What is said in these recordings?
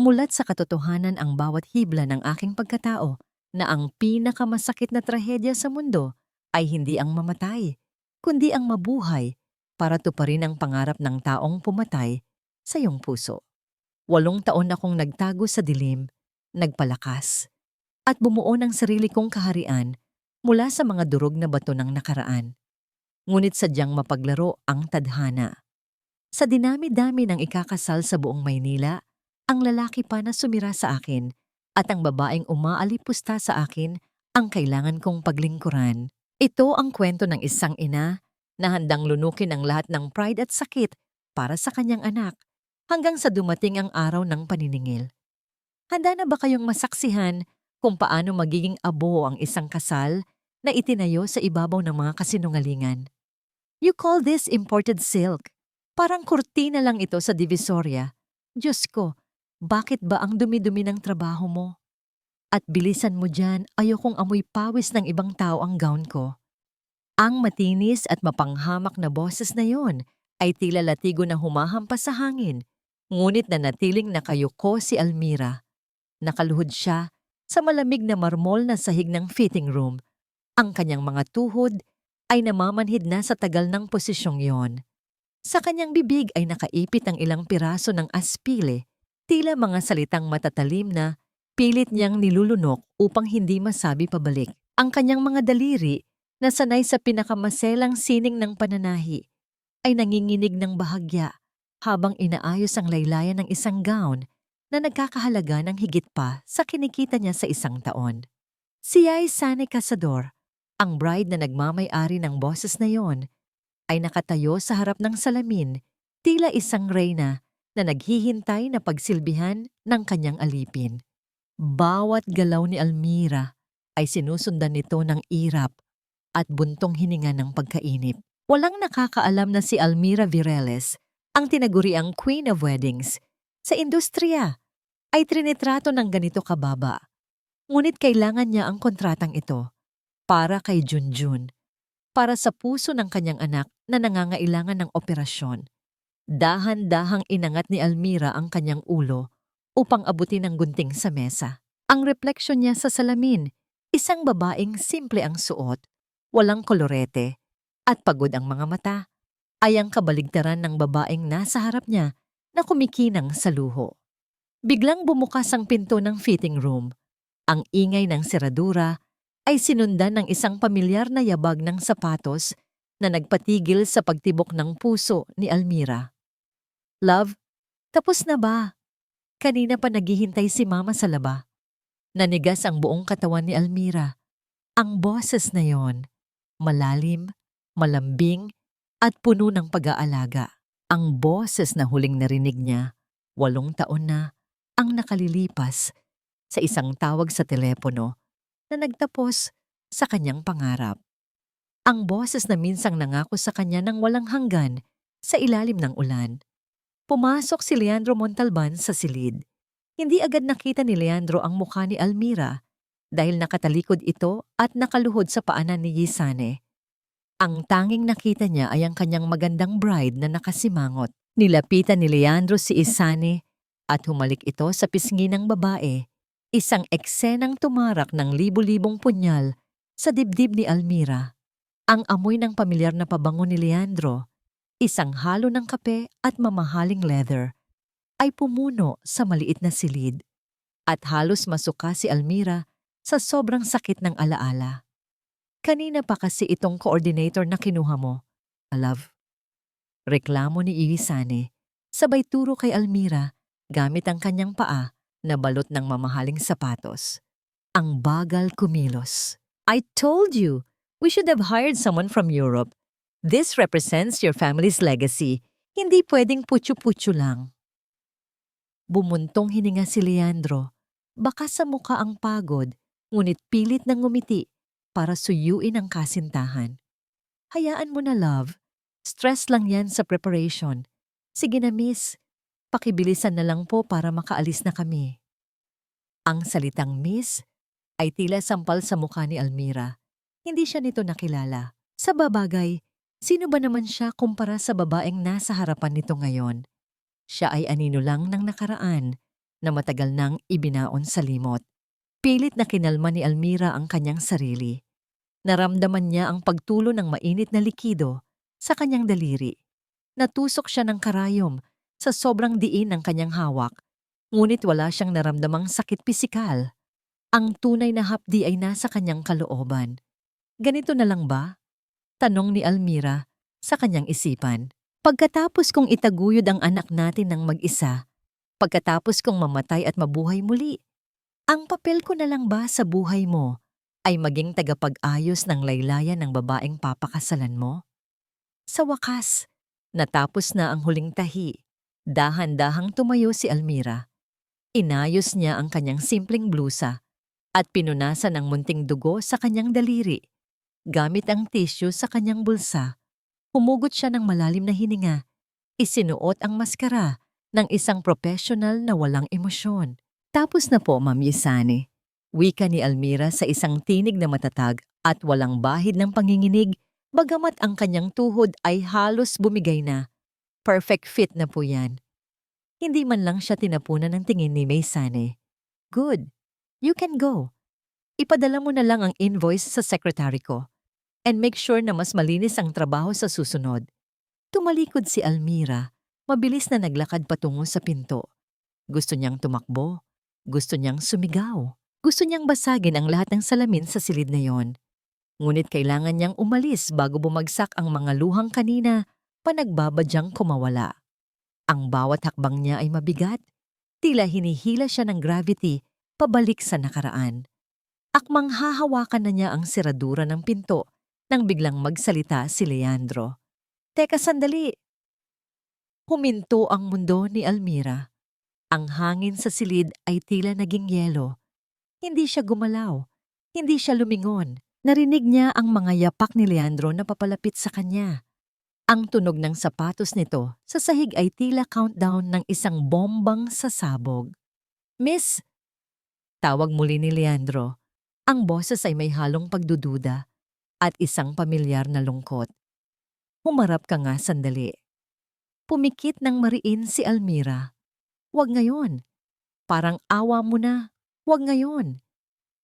Namulat sa katotohanan ang bawat hibla ng aking pagkatao na ang pinakamasakit na trahedya sa mundo ay hindi ang mamatay, kundi ang mabuhay para tuparin ang pangarap ng taong pumatay sa iyong puso. 8 taon akong nagtago sa dilim, nagpalakas, at bumuo ng sarili kong kaharian mula sa mga durog na bato ng nakaraan. Ngunit sadyang mapaglaro ang tadhana. Sa dinami-dami ng ikakasal sa buong Maynila, ang lalaki pa na sumira sa akin at ang babaeng umaalipusta sa akin ang kailangan kong paglingkuran. Ito ang kwento ng isang ina na handang lunukin ang lahat ng pride at sakit para sa kanyang anak hanggang sa dumating ang araw ng paniningil. Handa na ba kayong masaksihan kung paano magiging abo ang isang kasal na itinayo sa ibabaw ng mga kasinungalingan? You call this imported silk? Parang kurtina lang ito sa Divisoria. Diyos ko, bakit ba ang dumi-dumi ng trabaho mo? At bilisan mo dyan, ayokong amoy pawis ng ibang tao ang gown ko. Ang matinis at mapanghamak na boses na yon ay tila latigo na humahampas sa hangin, ngunit nanatiling nakayuko si Almira. Nakaluhod siya sa malamig na marmol na sahig ng fitting room. Ang kanyang mga tuhod ay namamanhid na sa tagal ng posisyong yon. Sa kanyang bibig ay nakaipit ang ilang piraso ng aspile, tila mga salitang matatalim na pilit niyang nilulunok upang hindi masabi pabalik. Ang kanyang mga daliri na sanay sa pinakamaselang sining ng pananahi ay nanginginig ng bahagya habang inaayos ang laylayan ng isang gown na nagkakahalaga ng higit pa sa kinikita niya sa isang taon. Si Sane Cazador, ang bride na nagmamay-ari ng boses na yon, ay nakatayo sa harap ng salamin, tila isang reyna na naghihintay na pagsilbihan ng kanyang alipin. Bawat galaw ni Almira ay sinusundan nito ng irap at buntong hininga ng pagkainip. Walang nakakaalam na si Almira Vireles, ang tinaguriang Queen of Weddings, sa industriya ay trinitrato ng ganito kababa. Ngunit kailangan niya ang kontratang ito para kay Junjun, para sa puso ng kanyang anak na nangangailangan ng operasyon. Dahan-dahang inangat ni Almira ang kanyang ulo upang abutin ang gunting sa mesa. Ang refleksyon niya sa salamin, isang babaeng simple ang suot, walang kolorete, at pagod ang mga mata, ay ang kabaligtaran ng babaeng nasa harap niya na kumikinang sa luho. Biglang bumukas ang pinto ng fitting room. Ang ingay ng seradura ay sinundan ng isang pamilyar na yabag ng sapatos na nagpatigil sa pagtibok ng puso ni Almira. Love, tapos na ba? Kanina pa naghihintay si Mama sa laba. Nanigas ang buong katawan ni Almira. Ang boses na yon, malalim, malambing, at puno ng pag-aalaga. Ang boses na huling narinig niya, 8 taon na, ang nakalilipas sa isang tawag sa telepono na nagtapos sa kanyang pangarap. Ang boses na minsang nangako sa kanya ng walang hanggan sa ilalim ng ulan. Pumasok si Leandro Montalban sa silid. Hindi agad nakita ni Leandro ang mukha ni Almira dahil nakatalikod ito at nakaluhod sa paanan ni Yisane. Ang tanging nakita niya ay ang kanyang magandang bride na nakasimangot. Nilapitan ni Leandro si Isane at humalik ito sa pisngi ng babae, isang eksenang tumarak ng libu-libong punyal sa dibdib ni Almira. Ang amoy ng pamilyar na pabango ni Leandro, isang halo ng kape at mamahaling leather, ay pumuno sa maliit na silid at halos masuka si Almira sa sobrang sakit ng alaala. Kanina pa kasi itong coordinator na kinuha mo, love. Reklamo ni Iwisane, sabay turo kay Almira gamit ang kanyang paa na balot ng mamahaling sapatos. Ang bagal kumilos. I told you! We should have hired someone from Europe. This represents your family's legacy. Hindi pwedeng putyo-putyo lang. Bumuntong hininga si Leandro. Baka sa mukha ang pagod, ngunit pilit na ngumiti para suyuin ang kasintahan. Hayaan mo na, love. Stress lang yan sa preparation. Sige na, miss. Pakibilisan na lang po para makaalis na kami. Ang salitang miss ay tila sampal sa mukha ni Almira. Hindi siya nito nakilala. Sa babagay, sino ba naman siya kumpara sa babaeng nasa harapan nito ngayon? Siya ay anino lang ng nakaraan, na matagal nang ibinaon sa limot. Pilit na kinalma ni Almira ang kanyang sarili. Naramdaman niya ang pagtulo ng mainit na likido sa kanyang daliri. Natusok siya ng karayom sa sobrang diin ng kanyang hawak, ngunit wala siyang naramdamang sakit pisikal. Ang tunay na hapdi ay nasa kanyang kalooban. Ganito na lang ba? Tanong ni Almira sa kanyang isipan. Pagkatapos kong itaguyod ang anak natin ng mag-isa, pagkatapos kong mamatay at mabuhay muli, ang papel ko na lang ba sa buhay mo ay maging tagapag-ayos ng laylayan ng babaeng papakasalan mo? Sa wakas, natapos na ang huling tahi. Dahan-dahang tumayo si Almira. Inayos niya ang kanyang simpleng blusa at pinunasan ng munting dugo sa kanyang daliri. Gamit ang tissue sa kanyang bulsa, humugot siya ng malalim na hininga. Isinuot ang maskara ng isang professional na walang emosyon. Tapos na po, Ma'am Yesane. Wika ni Almira sa isang tinig na matatag at walang bahid ng panginginig, bagamat ang kanyang tuhod ay halos bumigay na. Perfect fit na po yan. Hindi man lang siya tinapunan ng tingin ni Maysane. Good. You can go. Ipadala mo na lang ang invoice sa secretary ko. And make sure na mas malinis ang trabaho sa susunod. Tumalikod si Almira, mabilis na naglakad patungo sa pinto. Gusto niyang tumakbo, gusto niyang sumigaw, gusto niyang basagin ang lahat ng salamin sa silid na yon. Ngunit kailangan niyang umalis bago bumagsak ang mga luhang kanina pa nagbabadyang kumawala. Ang bawat hakbang niya ay mabigat, tila hinihila siya ng gravity pabalik sa nakaraan. Akmang hahawakan na niya ang seradura ng pinto nang biglang magsalita si Leandro. Teka sandali! Huminto ang mundo ni Almira. Ang hangin sa silid ay tila naging yelo. Hindi siya gumalaw, hindi siya lumingon. Narinig niya ang mga yapak ni Leandro na papalapit sa kanya. Ang tunog ng sapatos nito sa sahig ay tila countdown ng isang bombang sasabog. Miss! Tawag muli ni Leandro. Ang boses ay may halong pagdududa at isang pamilyar na lungkot. Humarap ka nga sandali. Pumikit ng mariin si Almira. Huwag ngayon. Parang awa mo na. Huwag ngayon.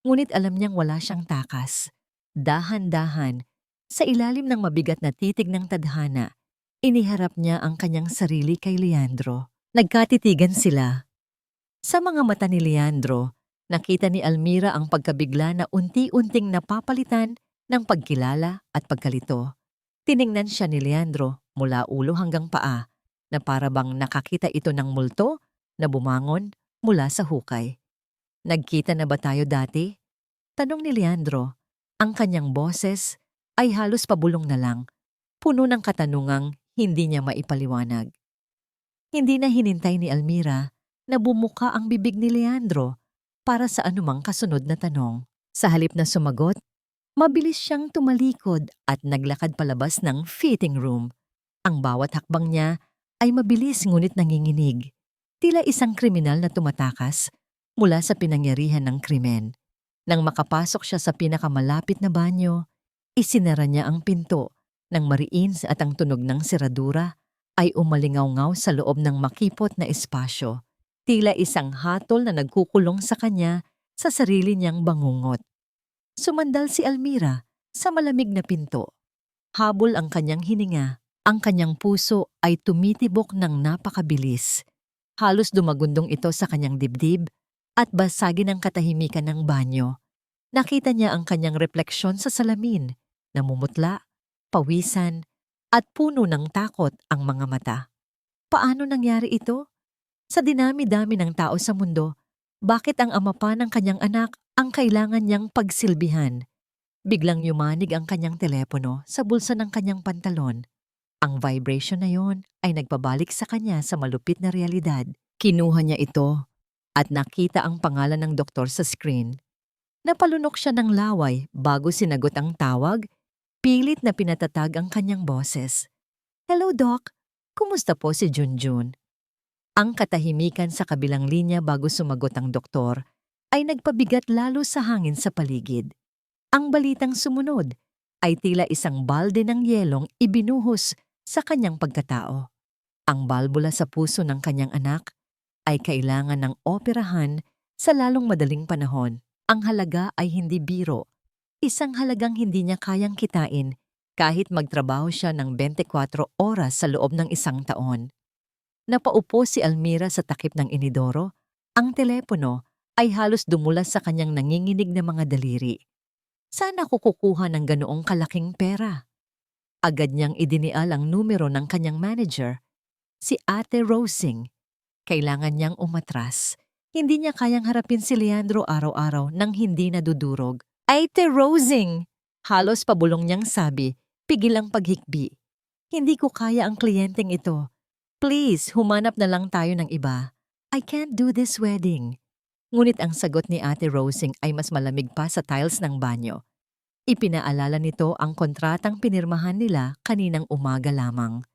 Ngunit alam niyang wala siyang takas. Dahan-dahan, sa ilalim ng mabigat na titig ng tadhana, iniharap niya ang kanyang sarili kay Leandro. Nagkatitigan sila. Sa mga mata ni Leandro, nakita ni Almira ang pagkabigla na unti-unting napapalitan ng pagkilala at pagkalito. Tiningnan siya ni Leandro mula ulo hanggang paa na para bang nakakita ito ng multo na bumangon mula sa hukay. Nagkita na ba tayo dati? Tanong ni Leandro. Ang kanyang boses ay halos pabulong na lang, puno ng katanungang hindi niya maipaliwanag. Hindi na hinintay ni Almira na bumuka ang bibig ni Leandro para sa anumang kasunod na tanong. Sa halip na sumagot, mabilis siyang tumalikod at naglakad palabas ng fitting room. Ang bawat hakbang niya ay mabilis ngunit nanginginig. Tila isang kriminal na tumatakas mula sa pinangyarihan ng krimen. Nang makapasok siya sa pinakamalapit na banyo, isinara niya ang pinto nang mariin at ang tunog ng seradura ay umalingaw-ngaw sa loob ng makipot na espasyo. Tila isang hatol na nagkukulong sa kanya sa sarili niyang bangungot. Sumandal si Almira sa malamig na pinto. Habol ang kanyang hininga, ang kanyang puso ay tumitibok ng napakabilis. Halos dumagundong ito sa kanyang dibdib at basagin ang katahimikan ng banyo. Nakita niya ang kanyang refleksyon sa salamin, namumutla, pawisan, at puno ng takot ang mga mata. Paano nangyari ito? Sa dinami-dami ng tao sa mundo, bakit ang ama pa ng kanyang anak ang kailangan niyang pagsilbihan? Biglang yumanig ang kanyang telepono sa bulsa ng kanyang pantalon. Ang vibration na yon ay nagpabalik sa kanya sa malupit na realidad. Kinuha niya ito at nakita ang pangalan ng doktor sa screen. Napalunok siya ng laway bago sinagot ang tawag, pilit na pinatatag ang kanyang boses. Hello, Doc. Kumusta po si Junjun? Ang katahimikan sa kabilang linya bago sumagot ang doktor ay nagpabigat lalo sa hangin sa paligid. Ang balitang sumunod ay tila isang balde ng yelong ibinuhos sa kanyang pagkatao. Ang balbula sa puso ng kanyang anak ay kailangan ng operahan sa lalong madaling panahon. Ang halaga ay hindi biro. Isang halagang hindi niya kayang kitain kahit magtrabaho siya ng 24 oras sa loob ng isang taon. Napaupo si Almira sa takip ng inidoro. Ang telepono ay halos dumulas sa kanyang nanginginig na mga daliri. Saan ako kukuha ng ganoong kalaking pera? Agad niyang idinial ang numero ng kanyang manager, si Ate Rosing. Kailangan niyang umatras. Hindi niya kayang harapin si Leandro araw-araw nang hindi nadudurog. Ate Rosing! Halos pabulong niyang sabi, pigil ang paghikbi. Hindi ko kaya ang kliyenteng ito. Please, humanap na lang tayo ng iba. I can't do this wedding. Ngunit ang sagot ni Ate Rosing ay mas malamig pa sa tiles ng banyo. Ipinaalala nito ang kontratang pinirmahan nila kaninang umaga lamang.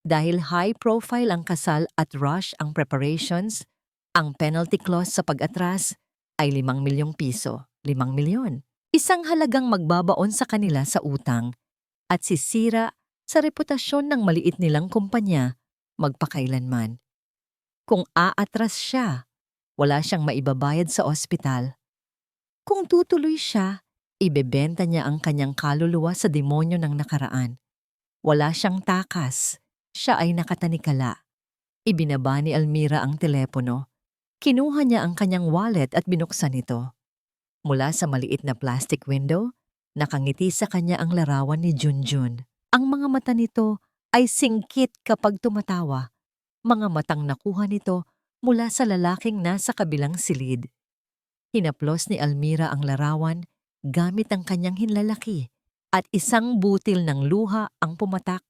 Dahil high profile ang kasal at rush ang preparations, ang penalty clause sa pag-atras ay 5 milyong piso. 5 milyon. Isang halagang magbabaon sa kanila sa utang at sisira sa reputasyon ng maliit nilang kumpanya magpakailanman. Kung aatras siya, wala siyang maibabayad sa ospital. Kung tutuloy siya, ibebenta niya ang kanyang kaluluwa sa demonyo ng nakaraan. Wala siyang takas. Siya ay nakatanikala. Ibinaba ni Almira ang telepono. Kinuha niya ang kanyang wallet at binuksan ito. Mula sa maliit na plastic window, nakangiti sa kanya ang larawan ni Junjun. Ang mga mata nito ay singkit kapag tumatawa. Mga matang nakuha nito mula sa lalaking nasa kabilang silid. Hinaplos ni Almira ang larawan gamit ang kanyang hinlalaki at isang butil ng luha ang pumatak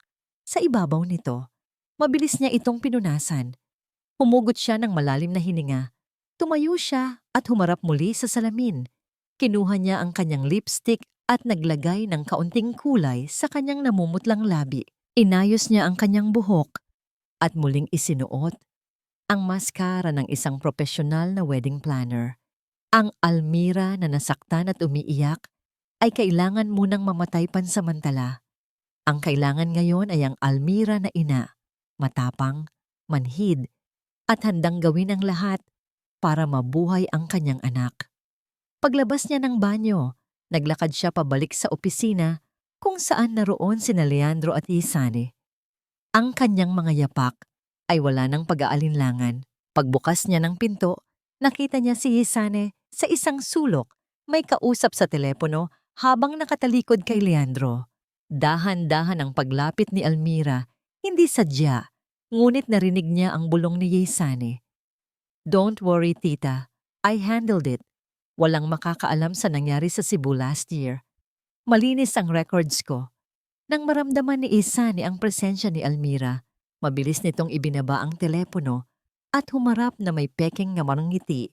sa ibabaw nito. Mabilis niya itong pinunasan. Humugot siya ng malalim na hininga. Tumayo siya at humarap muli sa salamin. Kinuha niya ang kanyang lipstick at naglagay ng kaunting kulay sa kanyang namumutlang labi. Inayos niya ang kanyang buhok at muling isinuot ang maskara ng isang profesional na wedding planner. Ang Almira na nasaktan at umiiyak ay kailangan munang mamatay pansamantala. Ang kailangan ngayon ay ang Almira na ina, matapang, manhid, at handang gawin ang lahat para mabuhay ang kanyang anak. Paglabas niya ng banyo, naglakad siya pabalik sa opisina kung saan naroon sina Leandro at Isane. Ang kanyang mga yapak ay wala ng pag-aalinlangan. Pagbukas niya ng pinto, nakita niya si Isane sa isang sulok, may kausap sa telepono habang nakatalikod kay Leandro. Dahan-dahan ang paglapit ni Almira, hindi sadya, ngunit narinig niya ang bulong ni Isane. Don't worry, tita. I handled it. Walang makakaalam sa nangyari sa Cebu last year. Malinis ang records ko. Nang maramdaman ni Isane ang presensya ni Almira, mabilis nitong ibinaba ang telepono at humarap na may peking na marangiti,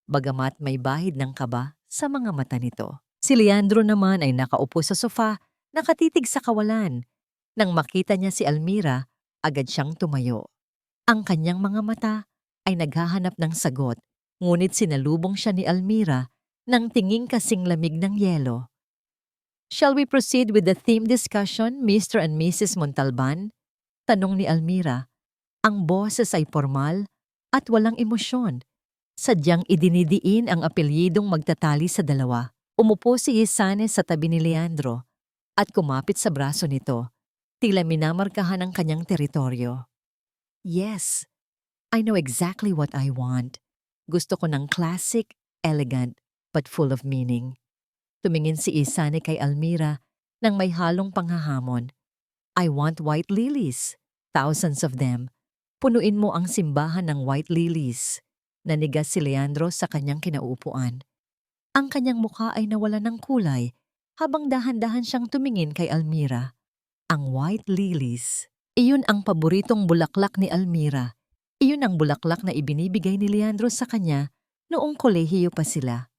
bagamat may bahid ng kaba sa mga mata nito. Si Leandro naman ay nakaupo sa sofa, nakatitig sa kawalan. Nang makita niya si Almira, agad siyang tumayo. Ang kanyang mga mata ay naghahanap ng sagot, ngunit sinalubong siya ni Almira ng tinging kasing lamig ng yelo. Shall we proceed with the theme discussion, Mr. and Mrs. Montalban? Tanong ni Almira. Ang boses ay formal at walang emosyon. Sadyang idinidiin ang apelyidong magtatali sa dalawa. Umupo si Isane sa tabi ni Leandro at kumapit sa braso nito. Tila minamarkahan ang kanyang teritoryo. Yes, I know exactly what I want. Gusto ko ng classic, elegant, but full of meaning. Tumingin si Isane kay Almira nang may halong panghahamon. I want white lilies. Thousands of them. Punuin mo ang simbahan ng white lilies. Nanigas si Leandro sa kanyang kinauupuan. Ang kanyang mukha ay nawala ng kulay habang dahan-dahan siyang tumingin kay Almira. Ang white lilies. Iyon ang paboritong bulaklak ni Almira. Iyon ang bulaklak na ibinibigay ni Leandro sa kanya noong kolehiyo pa sila.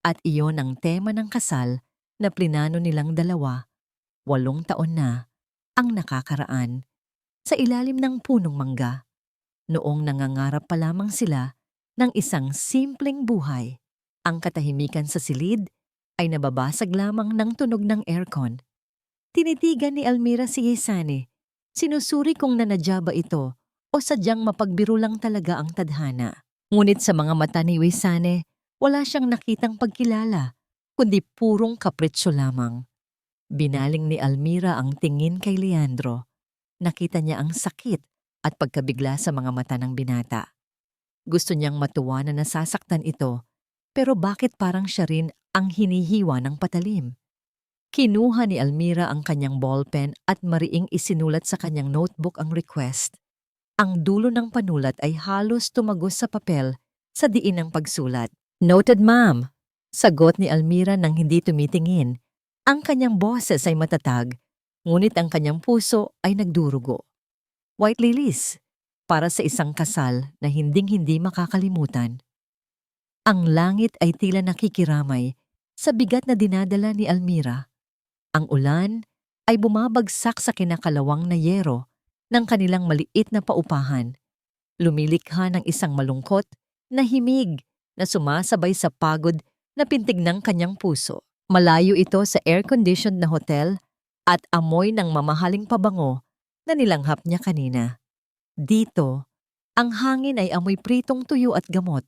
At iyon ang tema ng kasal na plinano nilang dalawa. 8 taon na ang nakakaraan sa ilalim ng punong mangga. Noong nangangarap pa lamang sila ng isang simpleng buhay, ang katahimikan sa silid ay nababasag lamang ng tunog ng aircon. Tinitigan ni Almira si Isane. Sinusuri kung nanadya ba ito o sadyang mapagbiro lang talaga ang tadhana. Ngunit sa mga mata ni Wisane, wala siyang nakitang pagkilala, kundi purong kapritsyo lamang. Binaling ni Almira ang tingin kay Leandro. Nakita niya ang sakit at pagkabigla sa mga mata ng binata. Gusto niyang matuwa na nasasaktan ito, pero bakit parang siya rin ang hinihiwa ng patalim? Kinuha ni Almira ang kanyang ballpen at mariing isinulat sa kanyang notebook ang request. Ang dulo ng panulat ay halos tumagos sa papel sa diin ng pagsulat. "Noted, ma'am." Sagot ni Almira nang hindi tumitingin. Ang kanyang boses ay matatag, ngunit ang kanyang puso ay nagdurugo. White lilies, para sa isang kasal na hinding-hindi makakalimutan. Ang langit ay tila nakikiramay sa bigat na dinadala ni Almira. Ang ulan ay bumabagsak sa kinakalawang na yero ng kanilang maliit na paupahan. Lumilikha ng isang malungkot na himig na sumasabay sa pagod na pintig ng kanyang puso. Malayo ito sa air-conditioned na hotel at amoy ng mamahaling pabango na nilanghap niya kanina. Dito, ang hangin ay amoy pritong tuyo at gamot.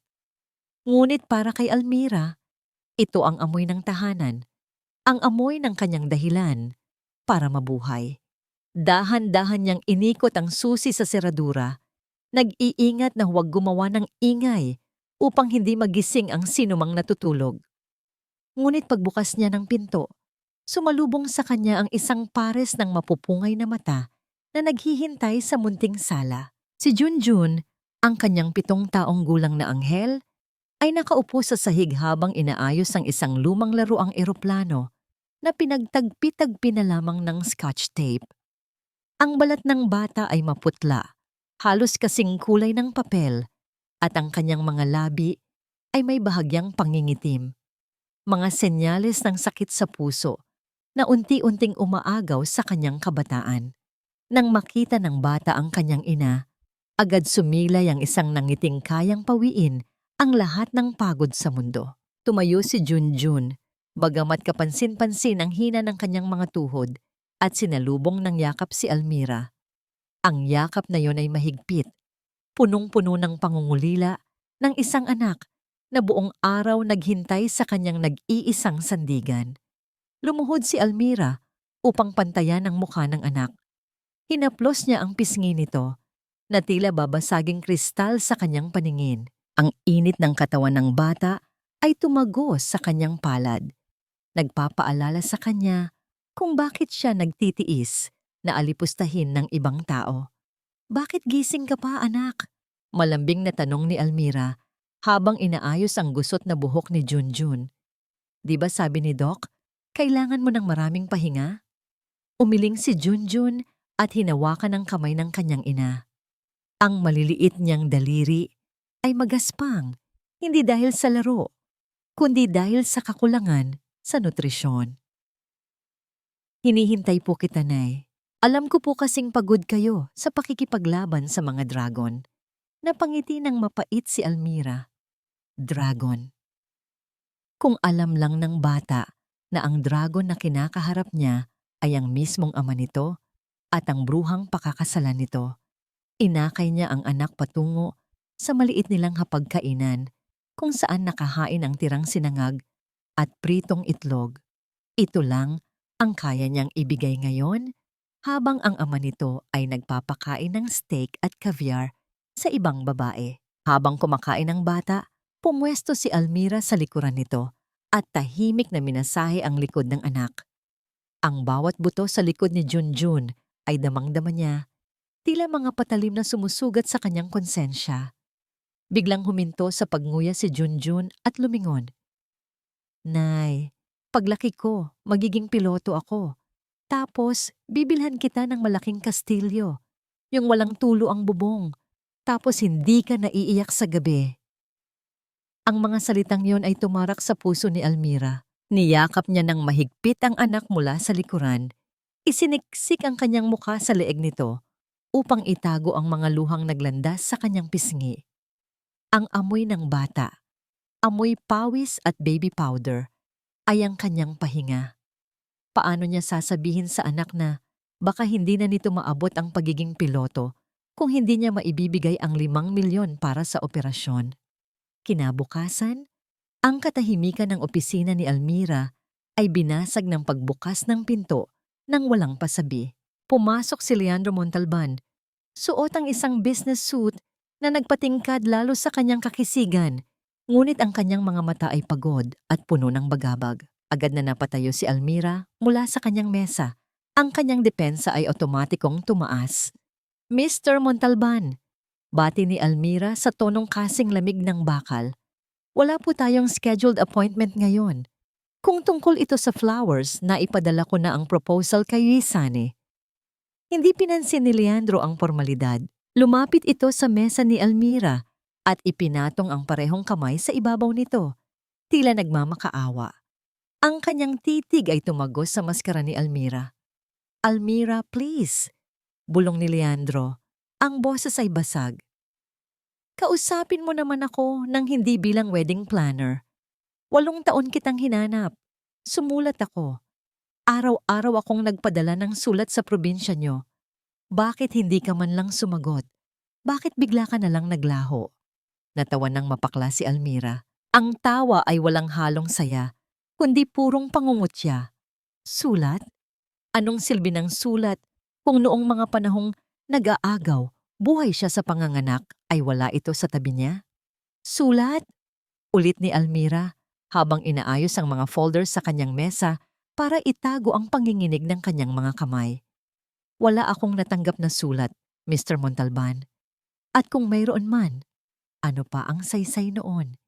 Ngunit para kay Almira, ito ang amoy ng tahanan, ang amoy ng kanyang dahilan para mabuhay. Dahan-dahan niyang inikot ang susi sa seradura, nag-iingat na huwag gumawa ng ingay upang hindi magising ang sinumang natutulog. Ngunit pagbukas niya ng pinto, sumalubong sa kanya ang isang pares ng mapupungay na mata na naghihintay sa munting sala. Si Junjun, ang kanyang 7 taong gulang na anghel, ay nakaupo sa sahig habang inaayos ang isang lumang laruang eroplano na pinagtagpi-tagpi na lamang ng scotch tape. Ang balat ng bata ay maputla, halos kasing kulay ng papel, at ang kanyang mga labi ay may bahagyang pangingitim. Mga senyales ng sakit sa puso na unti-unting umaagaw sa kanyang kabataan. Nang makita ng bata ang kanyang ina, agad sumilay ang isang nangiting kayang pawiin ang lahat ng pagod sa mundo. Tumayo si Junjun, bagamat kapansin-pansin ang hina ng kanyang mga tuhod, at sinalubong ng yakap si Almira. Ang yakap na yon ay mahigpit, punong-puno ng pangungulila ng isang anak na buong araw naghintay sa kanyang nag-iisang sandigan. Lumuhod si Almira upang pantayan ang mukha ng anak. Hinaplos niya ang pisngi nito na tila babasaging kristal sa kanyang paningin. Ang init ng katawan ng bata ay tumagos sa kanyang palad. Nagpapaalala sa kanya kung bakit siya nagtitiis na alipustahin ng ibang tao. "Bakit gising ka pa, anak?" Malambing na tanong ni Almira habang inaayos ang gusot na buhok ni Junjun. "Di ba sabi ni Doc, kailangan mo ng maraming pahinga?" Umiling si Junjun at hinawakan ang kamay ng kanyang ina. Ang maliliit niyang daliri ay magaspang, hindi dahil sa laro, kundi dahil sa kakulangan sa nutrisyon. "Hinihintay po kita, Nay. Alam ko po kasing pagod kayo sa pakikipaglaban sa mga dragon." Napangiti ng mapait si Almira. Dragon. Kung alam lang ng bata na ang dragon na kinakaharap niya ay ang mismong ama nito at ang bruhang pakakasalan nito, inakay niya ang anak patungo sa maliit nilang hapagkainan kung saan nakahain ang tirang sinangag at pritong itlog. Ito lang ang kaya niyang ibigay ngayon habang ang ama nito ay nagpapakain ng steak at caviar sa ibang babae. Habang kumakain ang bata, pumwesto si Almira sa likuran nito at tahimik na minasahe ang likod ng anak. Ang bawat buto sa likod ni Junjun ay damang-dama niya, tila mga patalim na sumusugat sa kanyang konsensya. Biglang huminto sa pagnguya si Junjun at lumingon. "Nay, paglaki ko, magiging piloto ako. Tapos, bibilhan kita ng malaking kastilyo, yung walang tulo ang bubong. Tapos hindi ka naiiyak sa gabi." Ang mga salitang yon ay tumarak sa puso ni Almira. Niyakap niya ng mahigpit ang anak mula sa likuran. Isiniksik ang kanyang mukha sa leeg nito upang itago ang mga luhang naglandas sa kanyang pisngi. Ang amoy ng bata, amoy pawis at baby powder, ay ang kanyang pahinga. Paano niya sasabihin sa anak na baka hindi na nito maabot ang pagiging piloto kung hindi niya maibibigay ang 5 milyon para sa operasyon. Kinabukasan, ang katahimikan ng opisina ni Almira ay binasag ng pagbukas ng pinto nang walang pasabi. Pumasok si Leandro Montalban, suot ang isang business suit na nagpatingkad lalo sa kanyang kakisigan, ngunit ang kanyang mga mata ay pagod at puno ng bagabag. Agad na napatayo si Almira mula sa kanyang mesa. Ang kanyang depensa ay otomatikong tumaas. Mr. Montalban, bati ni Almira sa tonong kasing lamig ng bakal. Wala po tayong scheduled appointment ngayon. Kung tungkol ito sa flowers, naipadala ko na ang proposal kay Yisane. Hindi pinansin ni Leandro ang formalidad. Lumapit ito sa mesa ni Almira at ipinatong ang parehong kamay sa ibabaw nito. Tila nagmamakaawa. Ang kanyang titig ay tumagos sa maskara ni Almira. Almira, please. Bulong ni Leandro. Ang boses ay basag. Kausapin mo naman ako nang hindi bilang wedding planner. 8 taon kitang hinanap. Sumulat ako. Araw-araw akong nagpadala ng sulat sa probinsya nyo. Bakit hindi ka man lang sumagot? Bakit bigla ka na lang naglaho? Natawa ng mapakla si Almira. Ang tawa ay walang halong saya, kundi purong pangungutya. Sulat? Anong silbi ng sulat kung noong mga panahong nag-aagaw, buhay siya sa panganganak, ay wala ito sa tabi niya? Sulat? Ulit ni Almira habang inaayos ang mga folders sa kanyang mesa para itago ang panginginig ng kanyang mga kamay. Wala akong natanggap na sulat, Mr. Montalban. At kung mayroon man, ano pa ang saysay noon?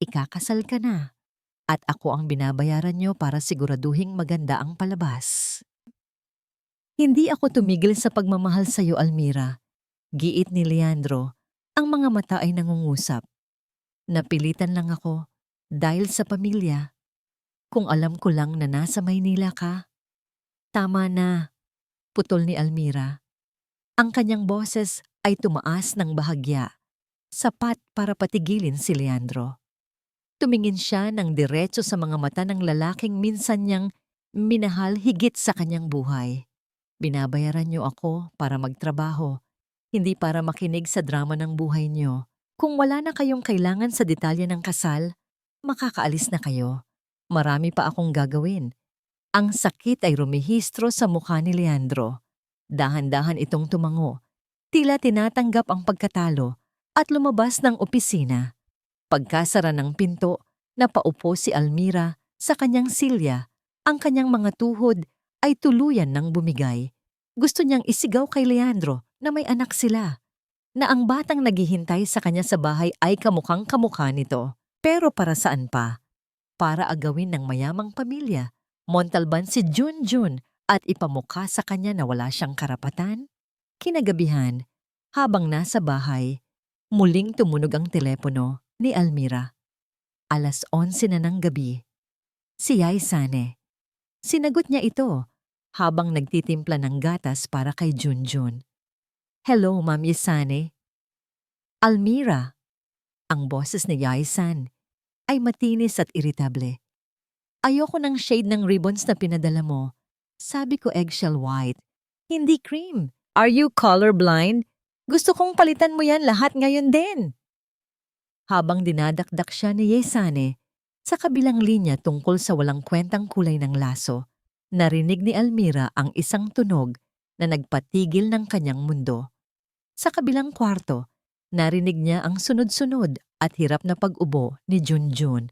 Ikakasal ka na. At ako ang binabayaran niyo para siguraduhing maganda ang palabas. Hindi ako tumigil sa pagmamahal sa iyo, Almira. Giit ni Leandro, ang mga mata ay nangungusap. Napilitan lang ako dahil sa pamilya. Kung alam ko lang na nasa Maynila ka. Tama na, putol ni Almira. Ang kanyang boses ay tumaas ng bahagya, sapat para patigilin si Leandro. Tumingin siya ng diretso sa mga mata ng lalaking minsan niyang minahal higit sa kanyang buhay. Binabayaran niyo ako para magtrabaho, hindi para makinig sa drama ng buhay niyo. Kung wala na kayong kailangan sa detalye ng kasal, makakaalis na kayo. Marami pa akong gagawin. Ang sakit ay rumihistro sa mukha ni Leandro. Dahan-dahan itong tumango. Tila tinatanggap ang pagkatalo at lumabas ng opisina. Pagkasara ng pinto, napaupo si Almira sa kanyang silya. Ang kanyang mga tuhod ay tuluyan ng bumigay. Gusto niyang isigaw kay Leandro na may anak sila, na ang batang naghihintay sa kanya sa bahay ay kamukhang kamukha nito. Pero para saan pa? Para agawin ng mayamang pamilya, Montalban si Junjun at ipamukha sa kanya na wala siyang karapatan? Kinagabihan, habang nasa bahay, muling tumunog ang telepono ni Almira. 11:11 na ng gabi. Si Yaisane. Sinagot niya ito habang nagtitimpla ng gatas para kay Junjun. Hello, Ma'am Yaisane. Almira. Ang boses ni Yaisan ay matinis at iritable. Ayoko ng shade ng ribbons na pinadala mo. Sabi ko eggshell white, hindi cream. Are you colorblind? Gusto kong palitan mo yan lahat ngayon din. Habang dinadakdak siya ni Yesane sa kabilang linya tungkol sa walang kwentang kulay ng laso, narinig ni Almira ang isang tunog na nagpatigil ng kanyang mundo. Sa kabilang kwarto, narinig niya ang sunod-sunod at hirap na pag-ubo ni Junjun.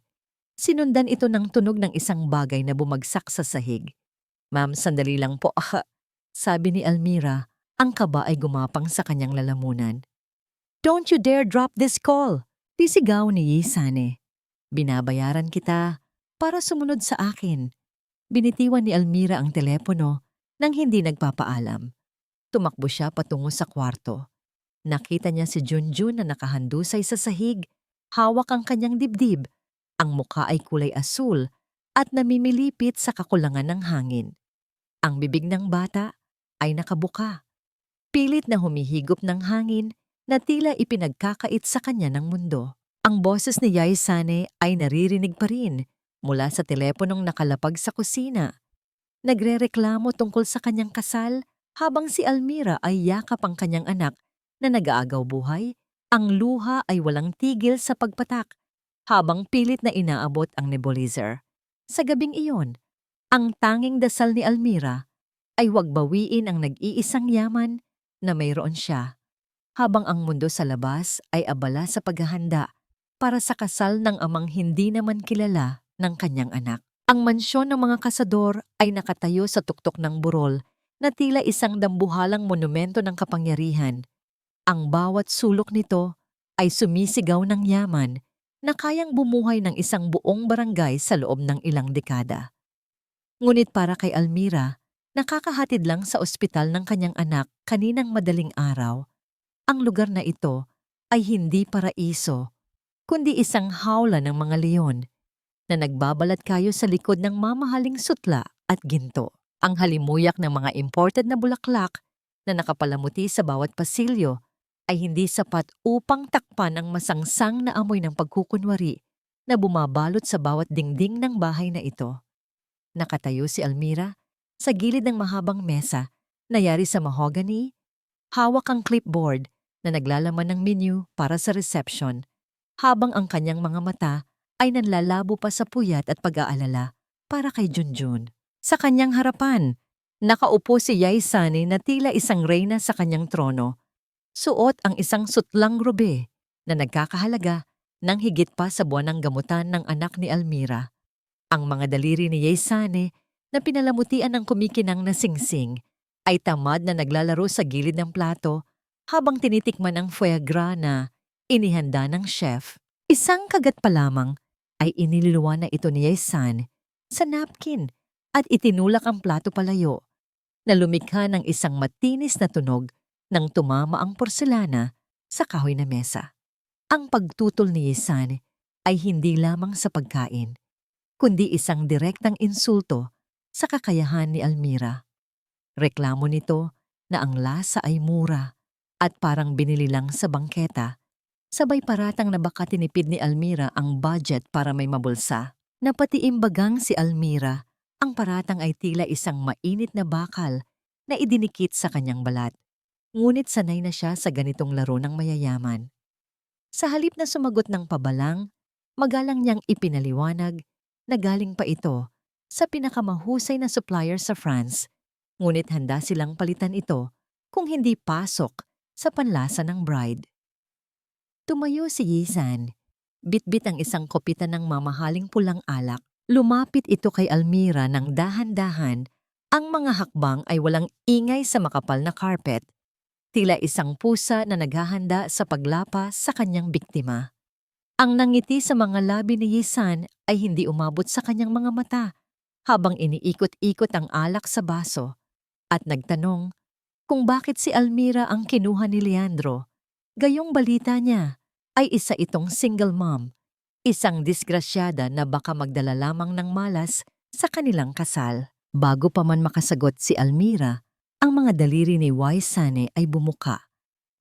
Sinundan ito ng tunog ng isang bagay na bumagsak sa sahig. Ma'am, sandali lang po. Sabi ni Almira, ang kaba ay gumapang sa kanyang lalamunan. Don't you dare drop this call! Pisigaw ni Yisane. Binabayaran kita para sumunod sa akin. Binitiwan ni Almira ang telepono nang hindi nagpapaalam. Tumakbo siya patungo sa kwarto. Nakita niya si Junjun na nakahandusay sa sahig, hawak ang kanyang dibdib. Ang mukha ay kulay asul at namimilipit sa kakulangan ng hangin. Ang bibig ng bata ay nakabuka. Pilit na humihigop ng hangin na tila ipinagkakait sa kanya ng mundo. Ang boses ni Yaisane ay naririnig pa rin mula sa teleponong nakalapag sa kusina. Nagrereklamo tungkol sa kanyang kasal habang si Almira ay yakap ang kanyang anak na nag-aagaw buhay, ang luha ay walang tigil sa pagpatak habang pilit na inaabot ang nebulizer. Sa gabing iyon, ang tanging dasal ni Almira ay huwag bawiin ang nag-iisang yaman na mayroon siya, habang ang mundo sa labas ay abala sa paghahanda para sa kasal ng amang hindi naman kilala ng kanyang anak. Ang mansyon ng mga kasador ay nakatayo sa tuktok ng burol na tila isang dambuhalang monumento ng kapangyarihan. Ang bawat sulok nito ay sumisigaw ng yaman na kayang bumuhay ng isang buong barangay sa loob ng ilang dekada. Ngunit para kay Almira, nakakahatid lang sa ospital ng kanyang anak kaninang madaling araw, ang lugar na ito ay hindi paraiso, kundi isang hawla ng mga leon na nagbabalat kayo sa likod ng mamahaling sutla at ginto. Ang halimuyak ng mga imported na bulaklak na nakapalamuti sa bawat pasilyo ay hindi sapat upang takpan ang masangsang na amoy ng pagkukunwari na bumabalot sa bawat dingding ng bahay na ito. Nakatayo si Almira sa gilid ng mahabang mesa na yari sa mahogany, hawak ang clipboard na naglalaman ng menu para sa reception, habang ang kanyang mga mata ay nanlalabo pa sa puyat at pag-aalala para kay Junjun. Sa kanyang harapan, nakaupo si Yai Sani na tila isang reyna sa kanyang trono. Suot ang isang sutlang robe na nagkakahalaga ng higit pa sa buwan ng gamutan ng anak ni Almira. Ang mga daliri ni Yai Sani na pinalamutian ng kumikinang na singsing ay tamad na naglalaro sa gilid ng plato habang tinitikman ang foie gras na inihanda ng chef. Isang kagat pa lamang ay iniluwa na ito ni Yai Sani sa napkin at itinulak ang plato palayo na lumikha ng isang matinis na tunog nang tumama ang porselana sa kahoy na mesa. Ang pagtutol ni Yesan ay hindi lamang sa pagkain, kundi isang direktang insulto sa kakayahan ni Almira. Reklamo nito na ang lasa ay mura at parang binili lang sa bangketa, sabay paratang na baka tinipid ni Almira ang budget para may mabulsa. Napatiimbagang si Almira, ang paratang ay tila isang mainit na bakal na idinikit sa kanyang balat. Ngunit sanay na siya sa ganitong laro ng mayayaman. Sa halip na sumagot ng pabalang, magalang niyang ipinaliwanag na galing pa ito sa pinakamahusay na supplier sa France, ngunit handa silang palitan ito kung hindi pasok sa panlasa ng bride. Tumayo si Yizan, bitbit ang isang kopitan ng mamahaling pulang alak. Lumapit ito kay Almira ng dahan-dahan. Ang mga hakbang ay walang ingay sa makapal na carpet. Tila isang pusa na naghahanda sa paglapa sa kanyang biktima. Ang nangiti sa mga labi ni Yisan ay hindi umabot sa kanyang mga mata habang iniikot-ikot ang alak sa baso at nagtanong kung bakit si Almira ang kinuha ni Leandro. Gayong balita niya ay isa itong single mom, isang disgrasyada na baka magdala lamang ng malas sa kanilang kasal. Bago pa man makasagot si Almira, ang mga daliri ni Yai Sani ay bumuka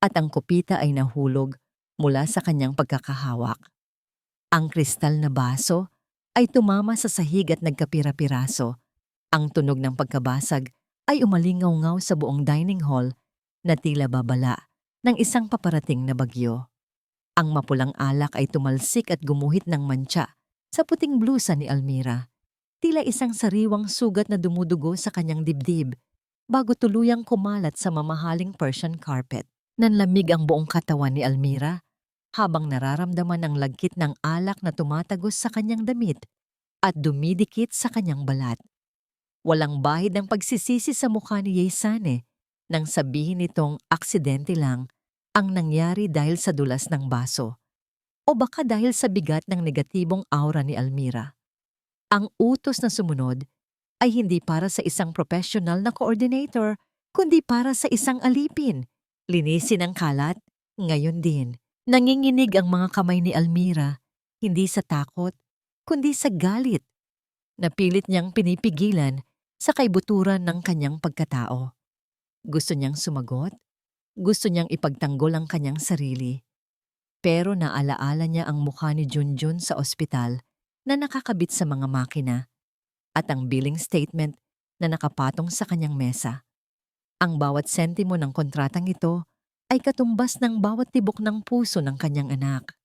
at ang kopita ay nahulog mula sa kanyang pagkakahawak. Ang kristal na baso ay tumama sa sahig at nagkapira-piraso. Ang tunog ng pagkabasag ay umalingaw-ngaw sa buong dining hall na tila babala ng isang paparating na bagyo. Ang mapulang alak ay tumalsik at gumuhit ng mantsa sa puting blusa ni Almira. Tila isang sariwang sugat na dumudugo sa kanyang dibdib bago tuluyang kumalat sa mamahaling Persian carpet. Nanlamig ang buong katawan ni Almira habang nararamdaman ang lagkit ng alak na tumatagos sa kanyang damit at dumidikit sa kanyang balat. Walang bahid ng pagsisisi sa mukha ni Yeisane nang sabihin nitong aksidente lang ang nangyari dahil sa dulas ng baso o baka dahil sa bigat ng negatibong aura ni Almira. Ang utos na sumunod ay hindi para sa isang professional na coordinator, kundi para sa isang alipin. Linisin ang kalat, ngayon din. Nanginginig ang mga kamay ni Almira, hindi sa takot, kundi sa galit. Napilit niyang pinipigilan sa kaibuturan ng kanyang pagkatao. Gusto niyang sumagot, gusto niyang ipagtanggol ang kanyang sarili. Pero naalaala niya ang mukha ni Junjun sa ospital na nakakabit sa mga makina at ang billing statement na nakapatong sa kanyang mesa. Ang bawat sentimo ng kontratang ito ay katumbas ng bawat tibok ng puso ng kanyang anak.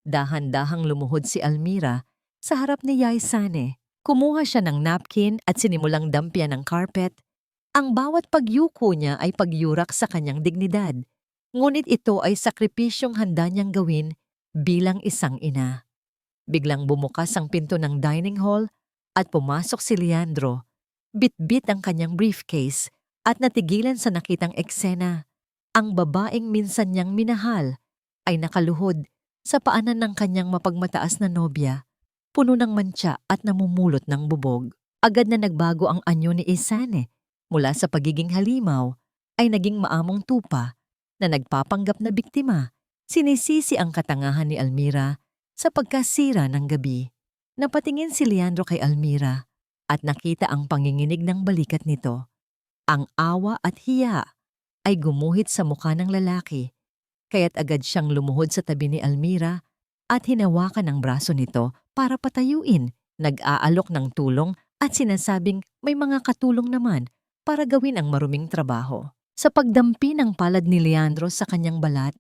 Dahan-dahang lumuhod si Almira sa harap ni Yay Sane. Kumuha siya ng napkin at sinimulang dampian ng carpet. Ang bawat pagyuko niya ay pagyurak sa kanyang dignidad. Ngunit ito ay sakripisyong handa niyang gawin bilang isang ina. Biglang bumukas ang pinto ng dining hall at pumasok si Leandro. Bit-bit ang kanyang briefcase at natigilan sa nakitang eksena. Ang babaeng minsan niyang minahal ay nakaluhod sa paanan ng kanyang mapagmataas na nobya, puno ng mantsa at namumulot ng bubog. Agad na nagbago ang anyo ni Isane. Mula sa pagiging halimaw ay naging maamong tupa na nagpapanggap na biktima. Sinisisi ang katangahan ni Almira sa pagkasira ng gabi. Napatingin si Leandro kay Almira at nakita ang panginginig ng balikat nito. Ang awa at hiya ay gumuhit sa mukha ng lalaki, kaya't agad siyang lumuhod sa tabi ni Almira at hinawakan ang braso nito para patayuin. Nag-aalok ng tulong at sinasabing may mga katulong naman para gawin ang maruming trabaho. Sa pagdampi ng palad ni Leandro sa kanyang balat,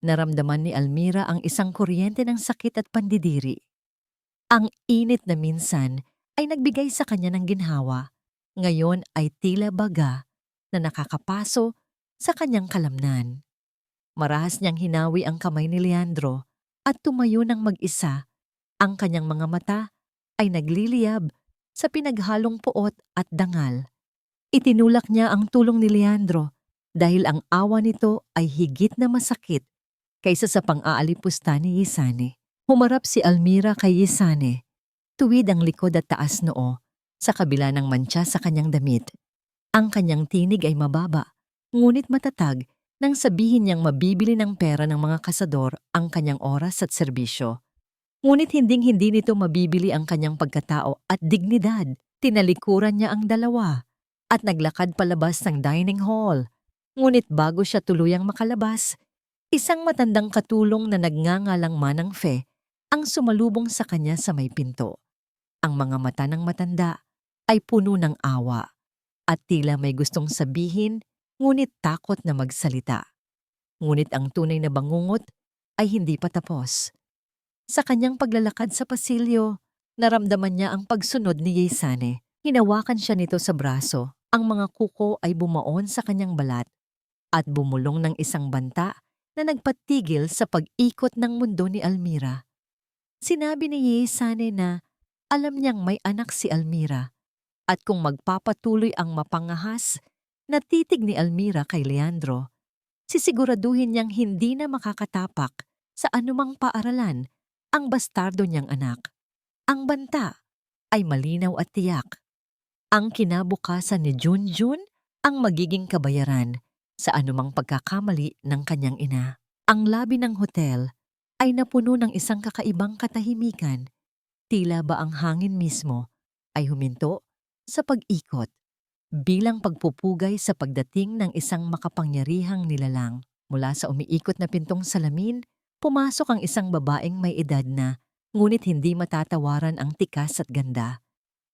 naramdaman ni Almira ang isang kuryente ng sakit at pandidiri. Ang init na minsan ay nagbigay sa kanya ng ginhawa. Ngayon ay tila baga na nakakapaso sa kanyang kalamnan. Marahas niyang hinawi ang kamay ni Leandro at tumayo ng mag-isa. Ang kanyang mga mata ay nagliliyab sa pinaghalong puot at dangal. Itinulak niya ang tulong ni Leandro dahil ang awa nito ay higit na masakit kaysa sa pang-aalipusta ni Yisane. Humarap si Almira kay Yisane. Tuwid ang likod at taas noo sa kabila ng mantsa sa kanyang damit. Ang kanyang tinig ay mababa, ngunit matatag nang sabihin niyang mabibili ng pera ng mga kasador ang kanyang oras at serbisyo. Ngunit hinding-hindi nito mabibili ang kanyang pagkatao at dignidad. Tinalikuran niya ang dalawa at naglakad palabas ng dining hall. Ngunit bago siya tuluyang makalabas, isang matandang katulong na nagngangalang Manang Fe ang sumalubong sa kanya sa may pinto. Ang mga mata ng matanda ay puno ng awa at tila may gustong sabihin ngunit takot na magsalita. Ngunit ang tunay na bangungot ay hindi pa tapos. Sa kanyang paglalakad sa pasilyo, naramdaman niya ang pagsunod ni Yisane. Hinawakan siya nito sa braso. Ang mga kuko ay bumaon sa kanyang balat at bumulong ng isang banta na nagpatigil sa pag-ikot ng mundo ni Almira. Sinabi ni Yisane na alam niyang may anak si Almira at kung magpapatuloy ang mapangahas na titig ni Almira kay Leandro, sisiguraduhin niyang hindi na makakatapak sa anumang paaralan ang bastardo niyang anak. Ang banta ay malinaw at tiyak. Ang kinabukasan ni Junjun ang magiging kabayaran sa anumang pagkakamali ng kanyang ina. Ang labi ng hotel ay napuno ng isang kakaibang katahimikan. Tila ba ang hangin mismo ay huminto sa pag-ikot bilang pagpupugay sa pagdating ng isang makapangyarihang nilalang. Mula sa umiikot na pintong salamin, pumasok ang isang babaeng may edad na, ngunit hindi matatawaran ang tikas at ganda.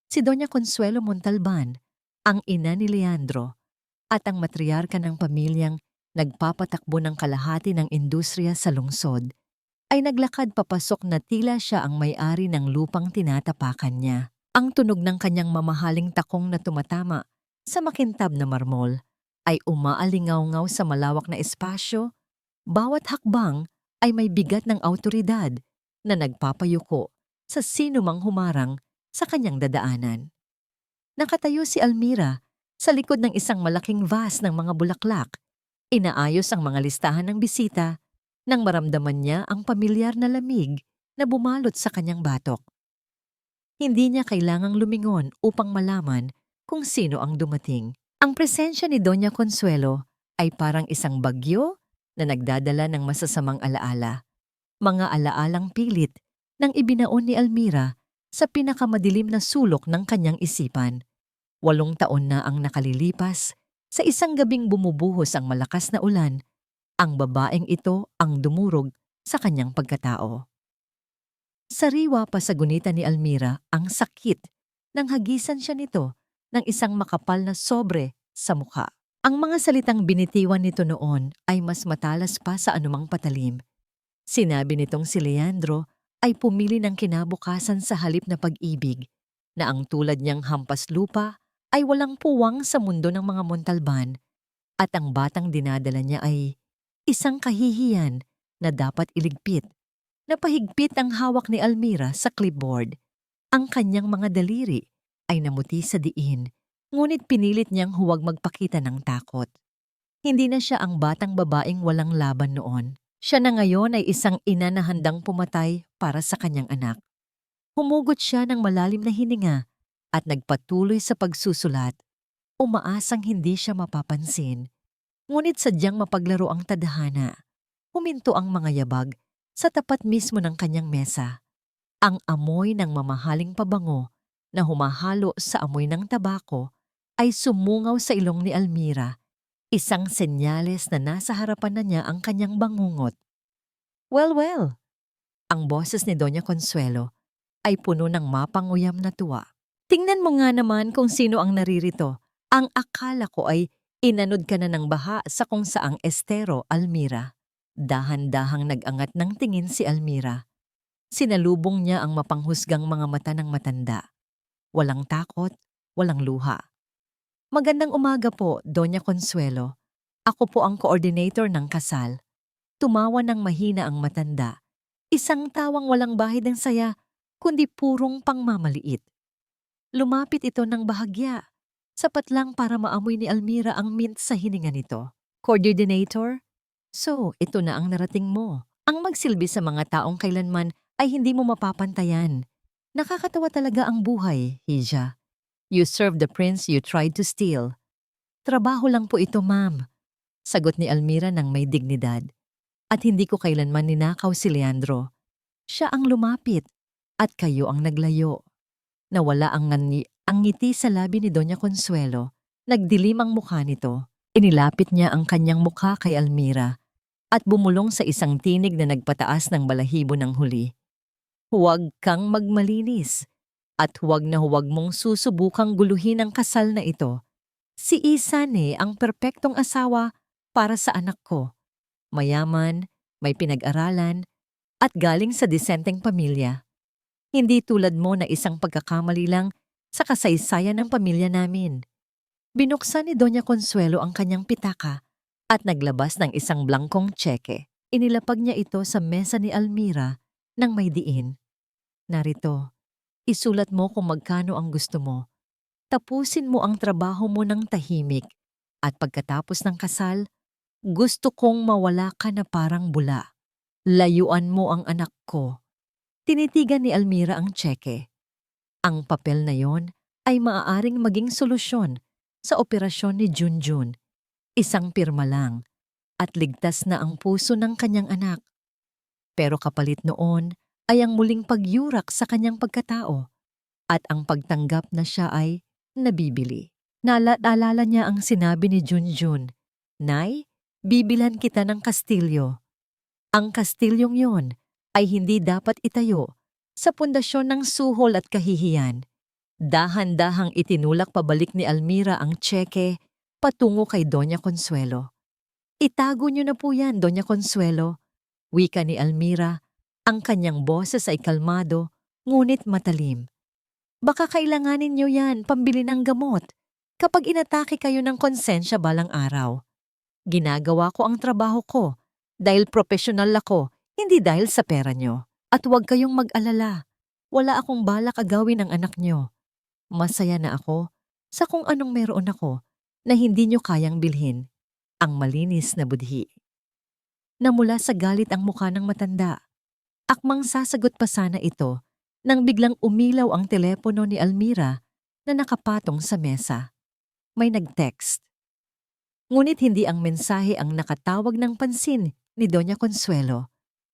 Si Doña Consuelo Montalban, ang ina ni Leandro, at ang matriarka ng pamilyang nagpapatakbo ng kalahati ng industriya sa lungsod, ay naglakad papasok na tila siya ang may-ari ng lupang tinatapakan niya. Ang tunog ng kanyang mamahaling takong na tumatama sa makintab na marmol ay umaalingaw-ngaw sa malawak na espasyo. Bawat hakbang ay may bigat ng awtoridad na nagpapayuko sa sino mang humarang sa kanyang dadaanan. Nakatayo si Almira sa likod ng isang malaking vase ng mga bulaklak. Inaayos ang mga listahan ng bisita nang maramdaman niya ang pamilyar na lamig na bumalot sa kanyang batok. Hindi niya kailangang lumingon upang malaman kung sino ang dumating. Ang presensya ni Doña Consuelo ay parang isang bagyo na nagdadala ng masasamang alaala. Mga alaalang pilit nang ibinaon ni Almira sa pinakamadilim na sulok ng kanyang isipan. 8 taon na ang nakalilipas, sa isang gabing bumubuhos ang malakas na ulan, ang babaeng ito ang dumurog sa kanyang pagkatao. Sariwa pa sa gunita ni Almira ang sakit nang hagisan siya nito ng isang makapal na sobre sa mukha. Ang mga salitang binitiwan nito noon ay mas matalas pa sa anumang patalim. Sinabi nitong si Leandro ay pumili ng kinabukasan sa halip na pag-ibig, na ang tulad niyang hampas lupa ay walang puwang sa mundo ng mga Montalban, at ang batang dinadala niya ay isang kahihiyan na dapat iligpit. Napahigpit ang hawak ni Almira sa clipboard. Ang kanyang mga daliri ay namuti sa diin, ngunit pinilit niyang huwag magpakita ng takot. Hindi na siya ang batang babaeng walang laban noon. Siya na ngayon ay isang ina na handang pumatay para sa kanyang anak. Humugot siya ng malalim na hininga at nagpatuloy sa pagsusulat. Umaasang hindi siya mapapansin, ngunit sadyang mapaglaro ang tadhana. Huminto ang mga yabag sa tapat mismo ng kanyang mesa. Ang amoy ng mamahaling pabango na humahalo sa amoy ng tabako ay sumungaw sa ilong ni Almira, isang senyales na nasa harapan na niya ang kanyang bangungot. Well, well, ang boses ni Doña Consuelo ay puno ng mapanguyam na tuwa. Tingnan mo nga naman kung sino ang naririto. Ang akala ko ay inanod ka na ng baha sa kung saang estero, Almira. Dahan-dahang nag-angat ng tingin si Almira. Sinalubong niya ang mapanghusgang mga mata ng matanda. Walang takot, walang luha. Magandang umaga po, Doña Consuelo. Ako po ang coordinator ng kasal. Tumawa ng mahina ang matanda. Isang tawang walang bahid ng saya, kundi purong pangmamaliit. Lumapit ito ng bahagya. Sapat lang para maamoy ni Almira ang mint sa hininga nito. Coordinator? So, ito na ang narating mo. Ang magsilbi sa mga taong kailanman ay hindi mo mapapantayan. Nakakatawa talaga ang buhay, Hija. You serve the prince you tried to steal. Trabaho lang po ito, ma'am. Sagot ni Almira ng may dignidad. At hindi ko kailanman ninakaw si Leandro. Siya ang lumapit at kayo ang naglayo. Nawala ang ngiti sa labi ni Doña Consuelo. Nagdilim ang mukha nito. Inilapit niya ang kanyang mukha kay Almira at bumulong sa isang tinig na nagpataas ng balahibo ng huli. Huwag kang magmalinis at huwag na huwag mong susubukang guluhin ang kasal na ito. Si Isane ang perpektong asawa para sa anak ko. Mayaman, may pinag-aralan, at galing sa disenteng pamilya. Hindi tulad mo na isang pagkakamali lang sa kasaysayan ng pamilya namin. Binuksan ni Doña Consuelo ang kanyang pitaka at naglabas ng isang blangkong tseke. Inilapag niya ito sa mesa ni Almira ng may diin. Narito, isulat mo kung magkano ang gusto mo. Tapusin mo ang trabaho mo ng tahimik at pagkatapos ng kasal, gusto kong mawala ka na parang bula. Layuan mo ang anak ko. Tinitigan ni Almira ang tseke. Ang papel na yon ay maaaring maging solusyon sa operasyon ni Junjun. Isang pirma lang at ligtas na ang puso ng kanyang anak. Pero kapalit noon ay ang muling pagyurak sa kanyang pagkatao at ang pagtanggap na siya ay nabibili. Naalala niya ang sinabi ni Junjun, Nay, bibilhan kita ng kastilyo. Ang kastilyong yon ay hindi dapat itayo sa pundasyon ng suhol at kahihiyan. Dahan-dahang itinulak pabalik ni Almira ang tseke patungo kay Doña Consuelo. Itago niyo na po yan, Doña Consuelo. Wika ni Almira, ang kanyang boses ay kalmado, ngunit matalim. Baka kailanganin niyo yan pambili ng gamot kapag inatake kayo ng konsensya balang araw. Ginagawa ko ang trabaho ko dahil profesional ako, hindi dahil sa pera niyo. At huwag kayong mag-alala. Wala akong balak agawin ang anak niyo. Masaya na ako sa kung anong meron ako na hindi niyo kayang bilhin, ang malinis na budhi. Namula sa galit ang mukha ng matanda. Akmang sasagot pa sana ito nang biglang umilaw ang telepono ni Almira na nakapatong sa mesa. May nag-text. Ngunit hindi ang mensahe ang nakatawag ng pansin ni Doña Consuelo,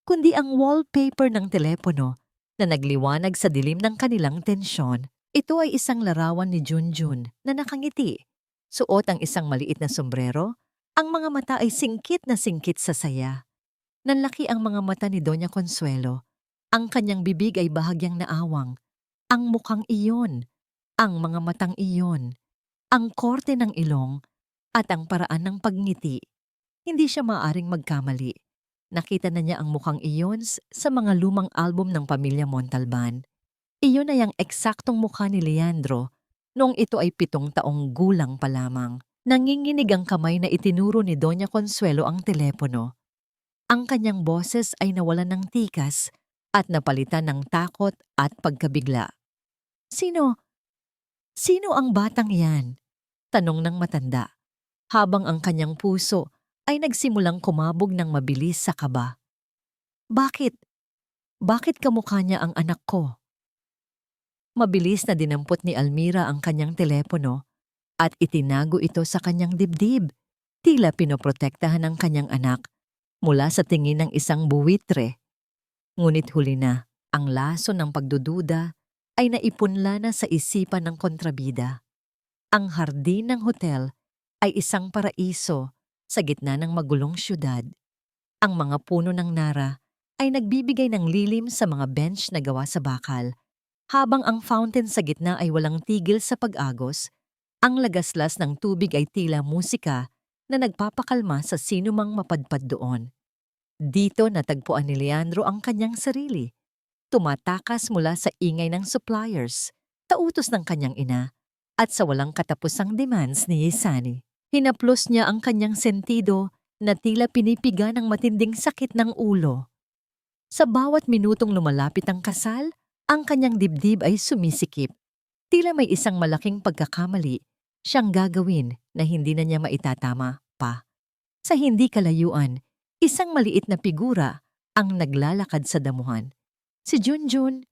kundi ang wallpaper ng telepono na nagliwanag sa dilim ng kanilang tensyon. Ito ay isang larawan ni Junjun na nakangiti. Suot ang isang maliit na sombrero, ang mga mata ay singkit na singkit sa saya. Nanlaki ang mga mata ni Doña Consuelo. Ang kanyang bibig ay bahagyang naawang. Ang mukhang iyon, ang mga matang iyon, ang korte ng ilong, at ang paraan ng pagngiti. Hindi siya maaaring magkamali. Nakita na niya ang mukhang iyon sa mga lumang album ng pamilya Montalban. Iyon ay ang eksaktong mukha ni Leandro noong ito ay 7 taong gulang pa lamang. Nanginginig ang kamay na itinuro ni Doña Consuelo ang telepono. Ang kanyang boses ay nawalan ng tikas at napalitan ng takot at pagkabigla. Sino? Sino ang batang iyan? Tanong ng matanda, habang ang kanyang puso ay nagsimulang kumabog ng mabilis sa kaba. Bakit? Bakit kamukha niya ang anak ko? Mabilis na dinampot ni Almira ang kanyang telepono at itinago ito sa kanyang dibdib. Tila pinoprotektahan ng kanyang anak mula sa tingin ng isang buwitre. Ngunit huli na, ang laso ng pagdududa ay naipunla na sa isipan ng kontrabida. Ang hardin ng hotel ay isang paraiso sa gitna ng magulong syudad. Ang mga puno ng nara ay nagbibigay ng lilim sa mga bench na gawa sa bakal, habang ang fountain sa gitna ay walang tigil sa pag-agos. Ang lagaslas ng tubig ay tila musika na nagpapakalma sa sinumang mapadpad doon. Dito natagpuan ni Leandro ang kanyang sarili. Tumatakas mula sa ingay ng suppliers, tautos ng kanyang ina, at sa walang katapusang demands ni Yesani. Hinaplos niya ang kanyang sentido na tila pinipiga ng matinding sakit ng ulo. Sa bawat minutong lumalapit ang kasal, ang kanyang dibdib ay sumisikip. Tila may isang malaking pagkakamali siyang gagawin na hindi na niya maitatama pa. Sa hindi kalayuan, isang maliit na figura ang naglalakad sa damuhan. Si Junjun,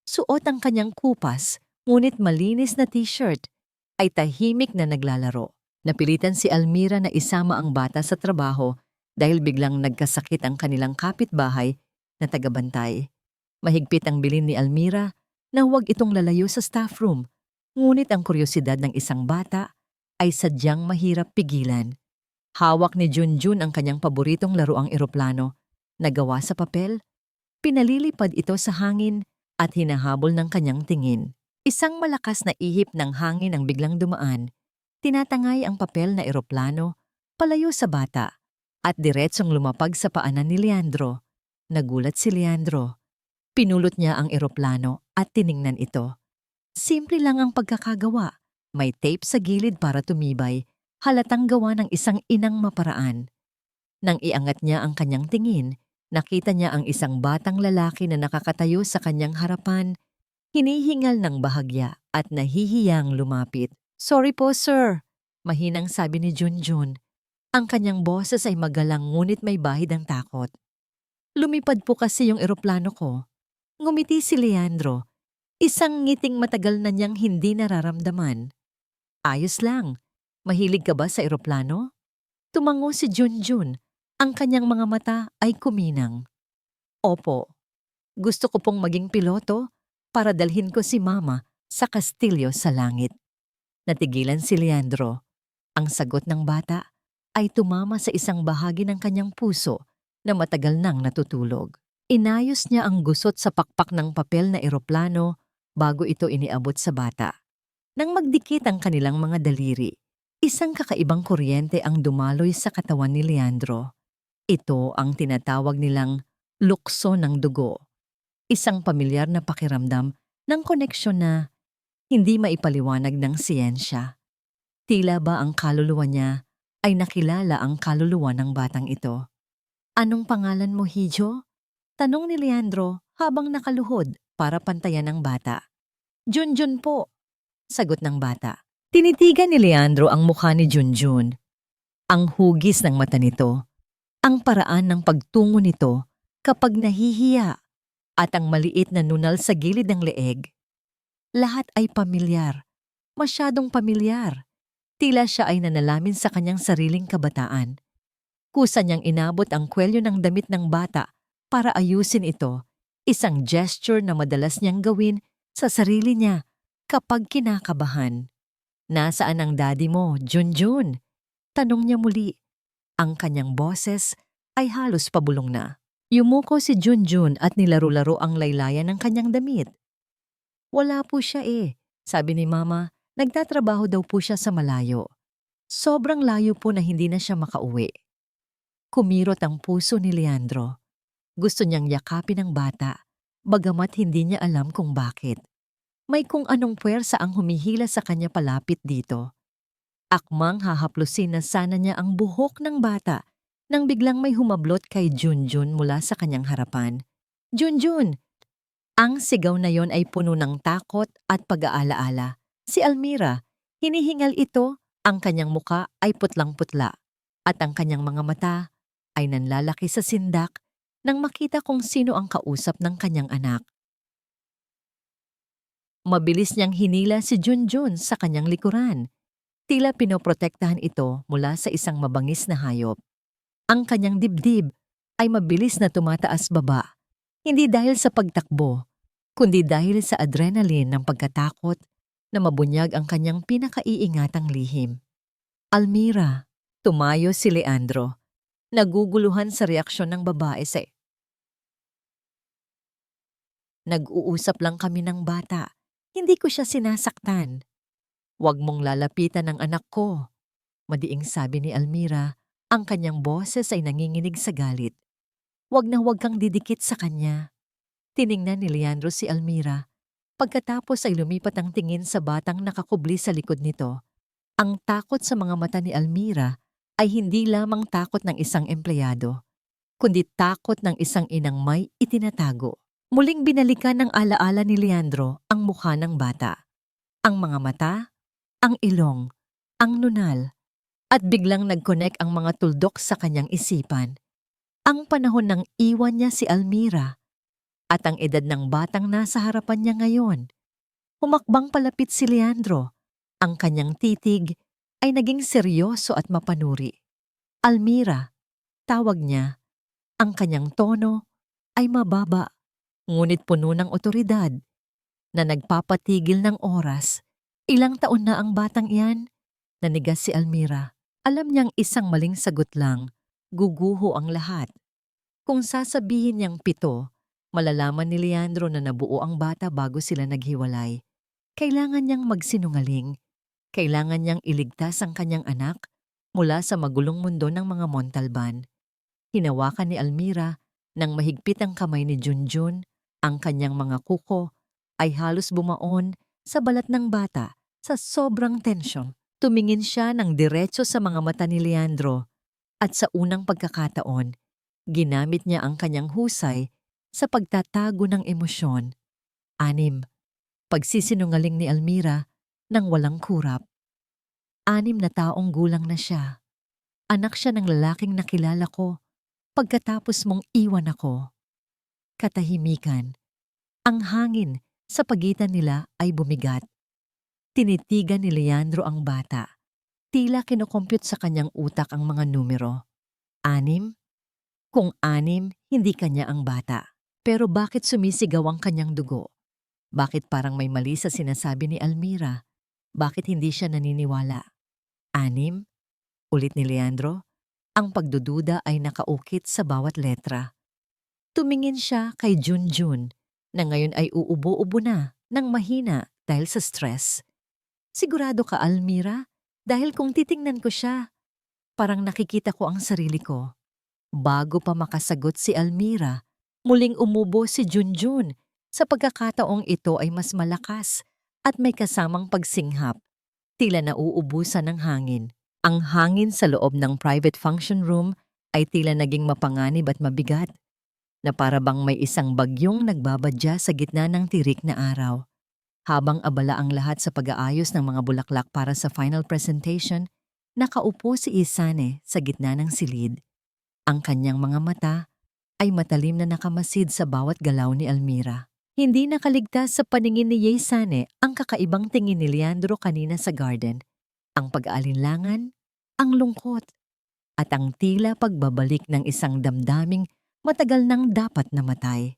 suot ang kanyang kupas, ngunit malinis na t-shirt, ay tahimik na naglalaro. Napilitan si Almira na isama ang bata sa trabaho dahil biglang nagkasakit ang kanilang kapitbahay na tagabantay. Mahigpit ang bilin ni Almira na huwag itong lalayo sa staff room, ngunit ang kuryosidad ng isang bata ay sadyang mahirap pigilan. Hawak ni Junjun ang kanyang paboritong laruang eroplano na gawa sa papel. Pinalilipad ito sa hangin at hinahabol ng kanyang tingin. Isang malakas na ihip ng hangin ang biglang dumaan. Tinatangay ang papel na eroplano palayo sa bata at diretsong lumapag sa paanan ni Leandro. Nagulat si Leandro. Pinulot niya ang eroplano at tiningnan ito. Simple lang ang pagkakagawa. May tape sa gilid para tumibay, halatang gawa ng isang inang maparaan. Nang iangat niya ang kanyang tingin, nakita niya ang isang batang lalaki na nakakatayo sa kanyang harapan, hinihingal ng bahagya at nahihiyang lumapit. Sorry po, sir, mahinang sabi ni Junjun. Ang kanyang boses ay magalang ngunit may bahid ng takot. Lumipad po kasi yung eroplano ko. Ngumiti si Leandro, isang ngiting matagal na niyang hindi nararamdaman. Ayos lang, mahilig ka ba sa eroplano? Tumango si Junjun, ang kanyang mga mata ay kuminang. Opo, gusto ko pong maging piloto para dalhin ko si Mama sa kastilyo sa langit. Natigilan si Leandro. Ang sagot ng bata ay tumama sa isang bahagi ng kanyang puso na matagal nang natutulog. Inayos niya ang gusot sa pakpak ng papel na eroplano bago ito iniabot sa bata. Nang magdikit ang kanilang mga daliri, isang kakaibang kuryente ang dumaloy sa katawan ni Leandro. Ito ang tinatawag nilang lukso ng dugo. Isang pamilyar na pakiramdam ng koneksyon na hindi maipaliwanag ng siyensya. Tila ba ang kaluluwa niya ay nakilala ang kaluluwa ng batang ito. Anong pangalan mo, Hijo? Tanong ni Leandro habang nakaluhod para pantayan ng bata. Junjun po, sagot ng bata. Tinitigan ni Leandro ang mukha ni Junjun. Ang hugis ng mata nito, ang paraan ng pagtungo nito kapag nahihiya at ang maliit na nunal sa gilid ng leeg. Lahat ay pamilyar, masyadong pamilyar. Tila siya ay nanalamin sa kanyang sariling kabataan. Kusa niyang inabot ang kwelyo ng damit ng bata para ayusin ito, isang gesture na madalas niyang gawin sa sarili niya kapag kinakabahan. Nasaan ang daddy mo, Junjun? Tanong niya muli. Ang kanyang boses ay halos pabulong na. Yumuko si Junjun at nilaro-laro ang laylayan ng kanyang damit. Wala po siya sabi ni Mama, nagtatrabaho daw po siya sa malayo. Sobrang layo po na hindi na siya makauwi. Kumirot ang puso ni Leandro. Gusto niyang yakapin ang bata, bagamat hindi niya alam kung bakit. May kung anong puwersa ang humihila sa kanya palapit dito. Akmang hahaplusin na sana niya ang buhok ng bata nang biglang may humablot kay Junjun mula sa kanyang harapan. Junjun! Ang sigaw na yon ay puno ng takot at pag-aalaala. Si Almira, hinihingal ito, ang kanyang muka ay putlang-putla at ang kanyang mga mata ay nanlalaki sa sindak nang makita kung sino ang kausap ng kanyang anak. Mabilis niyang hinila si Junjun sa kanyang likuran. Tila pinoprotektahan ito mula sa isang mabangis na hayop. Ang kanyang dibdib ay mabilis na tumataas baba, hindi dahil sa pagtakbo, kundi dahil sa adrenaline ng pagkatakot na mabunyag ang kanyang pinakaiingatang lihim. Almira, tumayo si Leandro, naguguluhan sa reaksyon ng babae sa nag-uusap lang kami ng bata, hindi ko siya sinasaktan. Huwag mong lalapitan ang anak ko, madiing sabi ni Almira, ang kanyang boses ay nanginginig sa galit. Huwag na huwag kang didikit sa kanya. Tiningnan ni Leandro si Almira. Pagkatapos ay lumipat ang tingin sa batang nakakubli sa likod nito. Ang takot sa mga mata ni Almira ay hindi lamang takot ng isang empleyado, kundi takot ng isang inang may itinatago. Muling binalikan ng alaala ni Leandro ang mukha ng bata. Ang mga mata, ang ilong, ang nunal, at biglang nag-connect ang mga tuldok sa kanyang isipan. Ang panahon ng iwan niya si Almira at ang edad ng batang nasa harapan niya ngayon. Humakbang palapit si Leandro. Ang kanyang titig ay naging seryoso at mapanuri. Almira, tawag niya. Ang kanyang tono ay mababa, ngunit puno ng otoridad na nagpapatigil ng oras. Ilang taon na ang batang iyan? Nanigas si Almira. Alam niyang isang maling sagot lang, guguho ang lahat. Kung sasabihin niyang 7, malalaman ni Leandro na nabuo ang bata bago sila naghiwalay. Kailangan niyang magsinungaling. Kailangan niyang iligtas ang kanyang anak mula sa magulong mundo ng mga Montalban. Hinawakan ni Almira nang mahigpit ang kamay ni Junjun. Ang kanyang mga kuko ay halos bumaon sa balat ng bata sa sobrang tensyon. Tumingin siya ng diretso sa mga mata ni Leandro at sa unang pagkakataon, ginamit niya ang kanyang husay sa pagtatago ng emosyon. 6. Pagsisinungaling ni Almira nang walang kurap. 6 na taong gulang na siya. Anak siya ng lalaking nakilala ko pagkatapos mong iwan ako. Katahimikan. Ang hangin sa pagitan nila ay bumigat. Tinitigan ni Leandro ang bata. Tila kinokompute sa kanyang utak ang mga numero. 6? Kung 6, hindi kanya ang bata. Pero bakit sumisigaw ang kanyang dugo? Bakit parang may mali sa sinasabi ni Almira? Bakit hindi siya naniniwala? 6? Ulit ni Leandro. Ang pagdududa ay nakaukit sa bawat letra. Tumingin siya kay Junjun na ngayon ay uubo-ubo na ng mahina dahil sa stress. Sigurado ka, Almira? Dahil kung titingnan ko siya, parang nakikita ko ang sarili ko. Bago pa makasagot si Almira, muling umubo si Junjun. Sa pagkakataong ito ay mas malakas at may kasamang pagsinghap. Tila nauubusan ng hangin. Ang hangin sa loob ng private function room ay tila naging mapanganib at mabigat, na para bang may isang bagyong nagbabadya sa gitna ng tirik na araw. Habang abala ang lahat sa pag-aayos ng mga bulaklak para sa final presentation, nakaupo si Isane sa gitna ng silid. Ang kanyang mga mata ay matalim na nakamasid sa bawat galaw ni Almira. Hindi nakaligtas sa paningin ni Isane ang kakaibang tingin ni Leandro kanina sa garden. Ang pag-aalinlangan, ang lungkot, at ang tila pagbabalik ng isang damdaming matagal nang dapat namatay.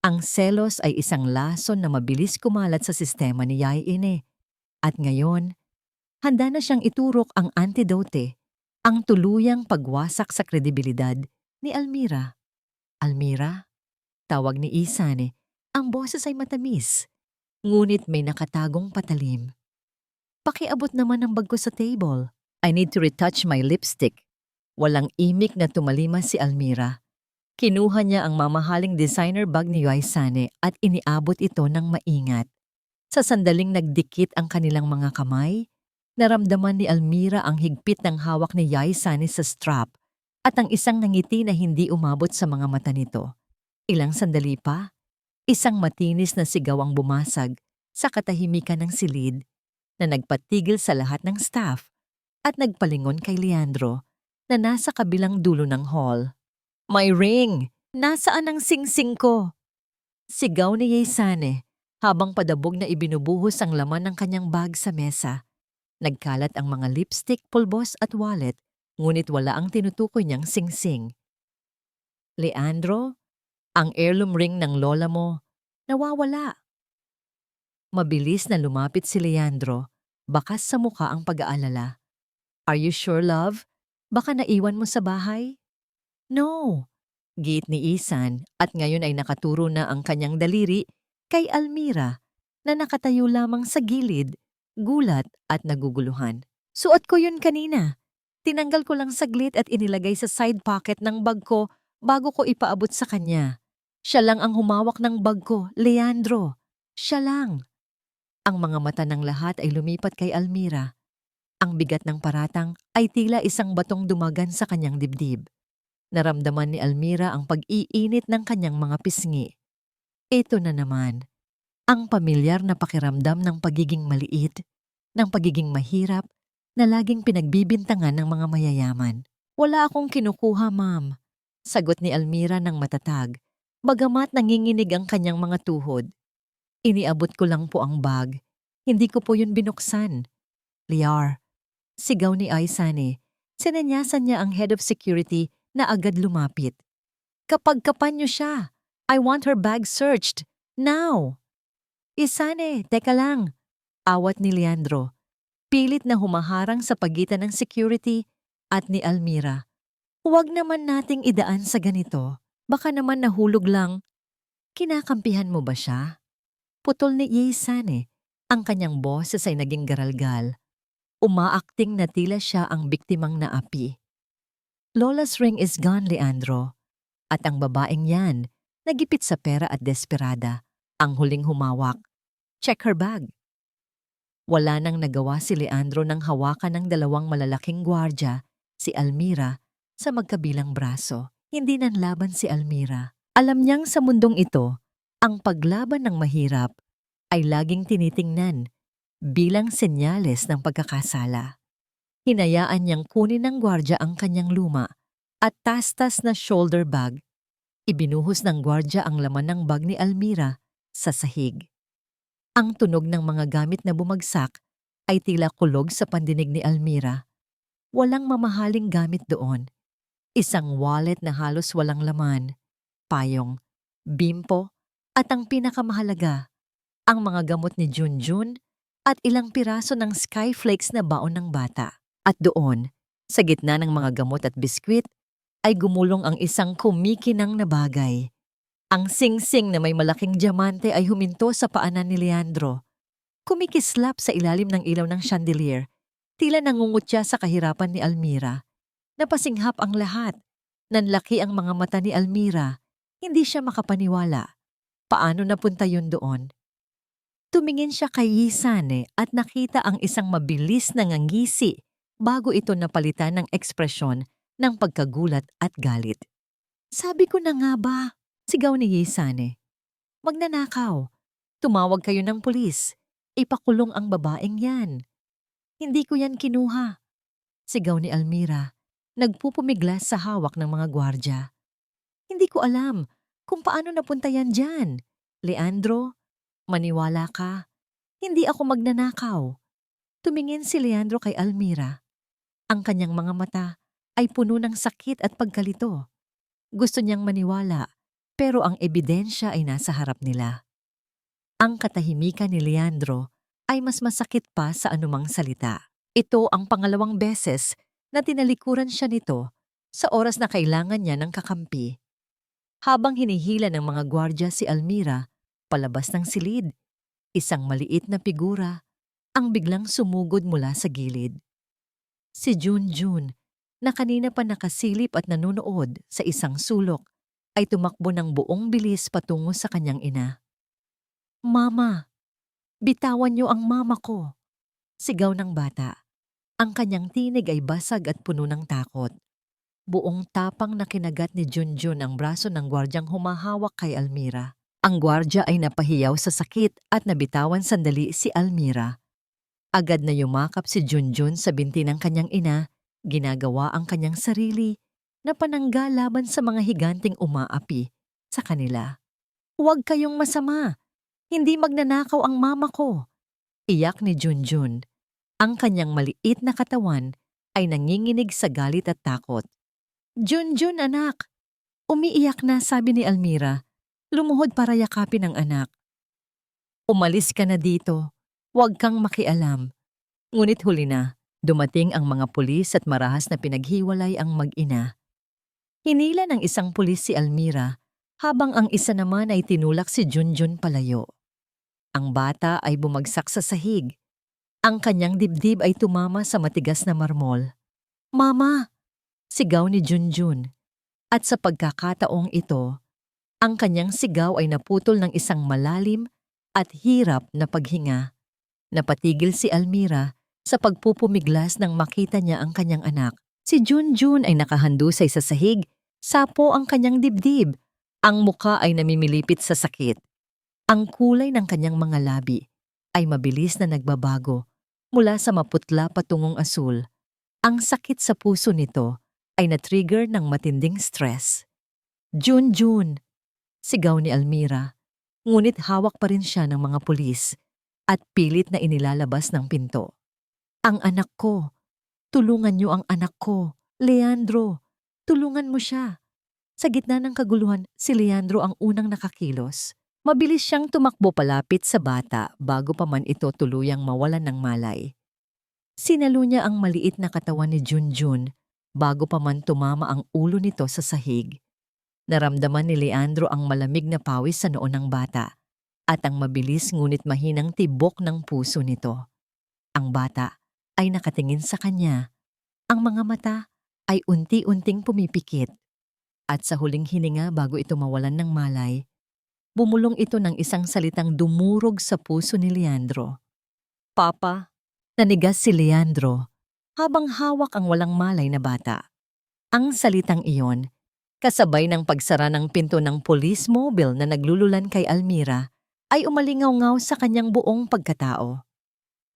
Ang selos ay isang lason na mabilis kumalat sa sistema ni Yay Ine. At ngayon, handa na siyang iturok ang antidote, ang tuluyang pagwasak sa kredibilidad ni Almira. Almira? Tawag ni Isane. Ang boses ay matamis, ngunit may nakatagong patalim. Pakiabot naman ang bag ko sa table. I need to retouch my lipstick. Walang imik na tumalima si Almira. Kinuha niya ang mamahaling designer bag ni Yaisane at iniabot ito ng maingat. Sa sandaling nagdikit ang kanilang mga kamay, naramdaman ni Almira ang higpit ng hawak ni Yaisane sa strap at ang isang nangiti na hindi umabot sa mga mata nito. Ilang sandali pa, isang matinis na sigaw ang bumasag sa katahimikan ng silid na nagpatigil sa lahat ng staff at nagpalingon kay Leandro na nasa kabilang dulo ng hall. "My ring! Nasaan ang singsing ko?" Sigaw ni Yaisane habang padabog na ibinubuhos ang laman ng kanyang bag sa mesa. Nagkalat ang mga lipstick, pulbos at wallet, ngunit wala ang tinutukoy niyang singsing. "Leandro, ang heirloom ring ng lola mo, nawawala." Mabilis na lumapit si Leandro, bakas sa muka ang pag-aalala. "Are you sure, love? Baka naiwan mo sa bahay?" "No," giit ni Isan at ngayon ay nakaturo na ang kanyang daliri kay Almira na nakatayo lamang sa gilid, gulat at naguguluhan. "Suot ko yun kanina. Tinanggal ko lang saglit at inilagay sa side pocket ng bag ko bago ko ipaabot sa kanya. Siya lang ang humawak ng bag ko, Leandro. Siya lang." Ang mga mata ng lahat ay lumipat kay Almira. Ang bigat ng paratang ay tila isang batong dumagan sa kanyang dibdib. Naramdaman ni Almira ang pag-iinit ng kanyang mga pisngi. Ito na naman, ang pamilyar na pakiramdam ng pagiging maliit, ng pagiging mahirap, na laging pinagbibintangan ng mga mayayaman. "Wala akong kinukuha, ma'am," sagot ni Almira ng matatag, bagamat nanginginig ang kanyang mga tuhod. "Iniabot ko lang po ang bag. Hindi ko po yun binuksan." "Liar," sigaw ni Aisane. Sinanyasan niya ang head of security na agad lumapit. "Kapag-kapan niyo siya. I want her bag searched. Now!" "Isane, teka lang," awat ni Leandro. Pilit na humaharang sa pagitan ng security at ni Almira. "Huwag naman nating idaan sa ganito. Baka naman nahulog lang." "Kinakampihan mo ba siya?" Putol ni Isane. Ang kanyang boses ay naging garalgal. Umaakting na tila siya ang biktimang naapi. "Lola's ring is gone, Leandro. At ang babaeng yan, nagipit sa pera at desperada. Ang huling humawak. Check her bag." Wala nang nagawa si Leandro nang hawakan ng dalawang malalaking gwardya, si Almira, sa magkabilang braso. Hindi nanlaban si Almira. Alam niyang sa mundong ito, ang paglaban ng mahirap ay laging tinitingnan bilang senyales ng pagkakasala. Hinayaan niyang kunin ng gwardya ang kanyang luma at tastas na shoulder bag. Ibinuhos ng gwardya ang laman ng bag ni Almira sa sahig. Ang tunog ng mga gamit na bumagsak ay tila kulog sa pandinig ni Almira. Walang mamahaling gamit doon. Isang wallet na halos walang laman, payong, bimpo, at ang pinakamahalaga, ang mga gamot ni Junjun at ilang piraso ng skyflakes na baon ng bata. At doon, sa gitna ng mga gamot at biskwit, ay gumulong ang isang kumikinang na bagay. Ang singsing na may malaking diamante ay huminto sa paanan ni Leandro. Kumikislap sa ilalim ng ilaw ng chandelier, tila nangungutya sa kahirapan ni Almira. Napasinghap ang lahat. Nanlaki ang mga mata ni Almira. Hindi siya makapaniwala. Paano napunta yun doon? Tumingin siya kay Yisane at nakita ang isang mabilis na ngangisi bago ito napalitan ng ekspresyon ng pagkagulat at galit. "Sabi ko na nga ba?" sigaw ni Yisane. "Magnanakaw. Tumawag kayo ng pulis. Ipakulong ang babaeng yan." "Hindi ko yan kinuha," sigaw ni Almira. Nagpupumiglas sa hawak ng mga gwardya. "Hindi ko alam kung paano napunta yan dyan. Leandro, maniwala ka. Hindi ako magnanakaw." Tumingin si Leandro kay Almira. Ang kanyang mga mata ay puno ng sakit at pagkalito. Gusto niyang maniwala, pero ang ebidensya ay nasa harap nila. Ang katahimikan ni Leandro ay mas masakit pa sa anumang salita. Ito ang pangalawang beses na tinalikuran siya nito sa oras na kailangan niya ng kakampi. Habang hinihila ng mga gwardya si Almira palabas ng silid, isang maliit na figura ang biglang sumugod mula sa gilid. Si Junjun, na kanina pa nakasilip at nanunood sa isang sulok, ay tumakbo ng buong bilis patungo sa kanyang ina. "Mama, bitawan niyo ang mama ko!" Sigaw ng bata. Ang kanyang tinig ay basag at puno ng takot. Buong tapang na kinagat ni Junjun ang braso ng gwardyang humahawak kay Almira. Ang gwardya ay napahiyaw sa sakit at nabitawan sandali si Almira. Agad na yumakap si Junjun sa binti ng kanyang ina, ginagawa ang kanyang sarili na panangga laban sa mga higanting umaapi sa kanila. "Huwag kayong masama! Hindi magnanakaw ang mama ko!" Iyak ni Junjun. Ang kanyang maliit na katawan ay nanginginig sa galit at takot. "Junjun, anak!" Umiiyak na, sabi ni Almira. Lumuhod para yakapin ang anak. "Umalis ka na dito. Huwag kang makialam." Ngunit huli na, dumating ang mga pulis at marahas na pinaghiwalay ang mag-ina. Hinila ng isang pulis si Almira, habang ang isa naman ay tinulak si Junjun palayo. Ang bata ay bumagsak sa sahig. Ang kanyang dibdib ay tumama sa matigas na marmol. "Mama!" Sigaw ni Junjun. At sa pagkakataong ito, ang kanyang sigaw ay naputol ng isang malalim at hirap na paghinga. Napatigil si Almira sa pagpupumiglas nang makita niya ang kanyang anak. Si Junjun ay nakahandusay sa sahig, sapo ang kanyang dibdib. Ang muka ay namimilipit sa sakit. Ang kulay ng kanyang mga labi ay mabilis na nagbabago mula sa maputla patungong asul. Ang sakit sa puso nito ay na-trigger ng matinding stress. "Junjun!" Sigaw ni Almira. Ngunit hawak pa rin siya ng mga pulis at pilit na inilalabas ng pinto. "Ang anak ko! Tulungan niyo ang anak ko! Leandro! Tulungan mo siya!" Sa gitna ng kaguluhan, si Leandro ang unang nakakilos. Mabilis siyang tumakbo palapit sa bata bago pa man ito tuluyang mawalan ng malay. Sinalo niya ang maliit na katawan ni Junjun bago pa man tumama ang ulo nito sa sahig. Naramdaman ni Leandro ang malamig na pawis sa noo ng bata at ang mabilis ngunit mahinang tibok ng puso nito. Ang bata ay nakatingin sa kanya. Ang mga mata ay unti-unting pumipikit. At sa huling hininga bago ito mawalan ng malay, bumulong ito ng isang salitang dumurog sa puso ni Leandro. "Papa!" Nanigas si Leandro habang hawak ang walang malay na bata. Ang salitang iyon, kasabay ng pagsara ng pinto ng police mobile na naglululan kay Almira, ay umalingaw-ngaw sa kanyang buong pagkatao.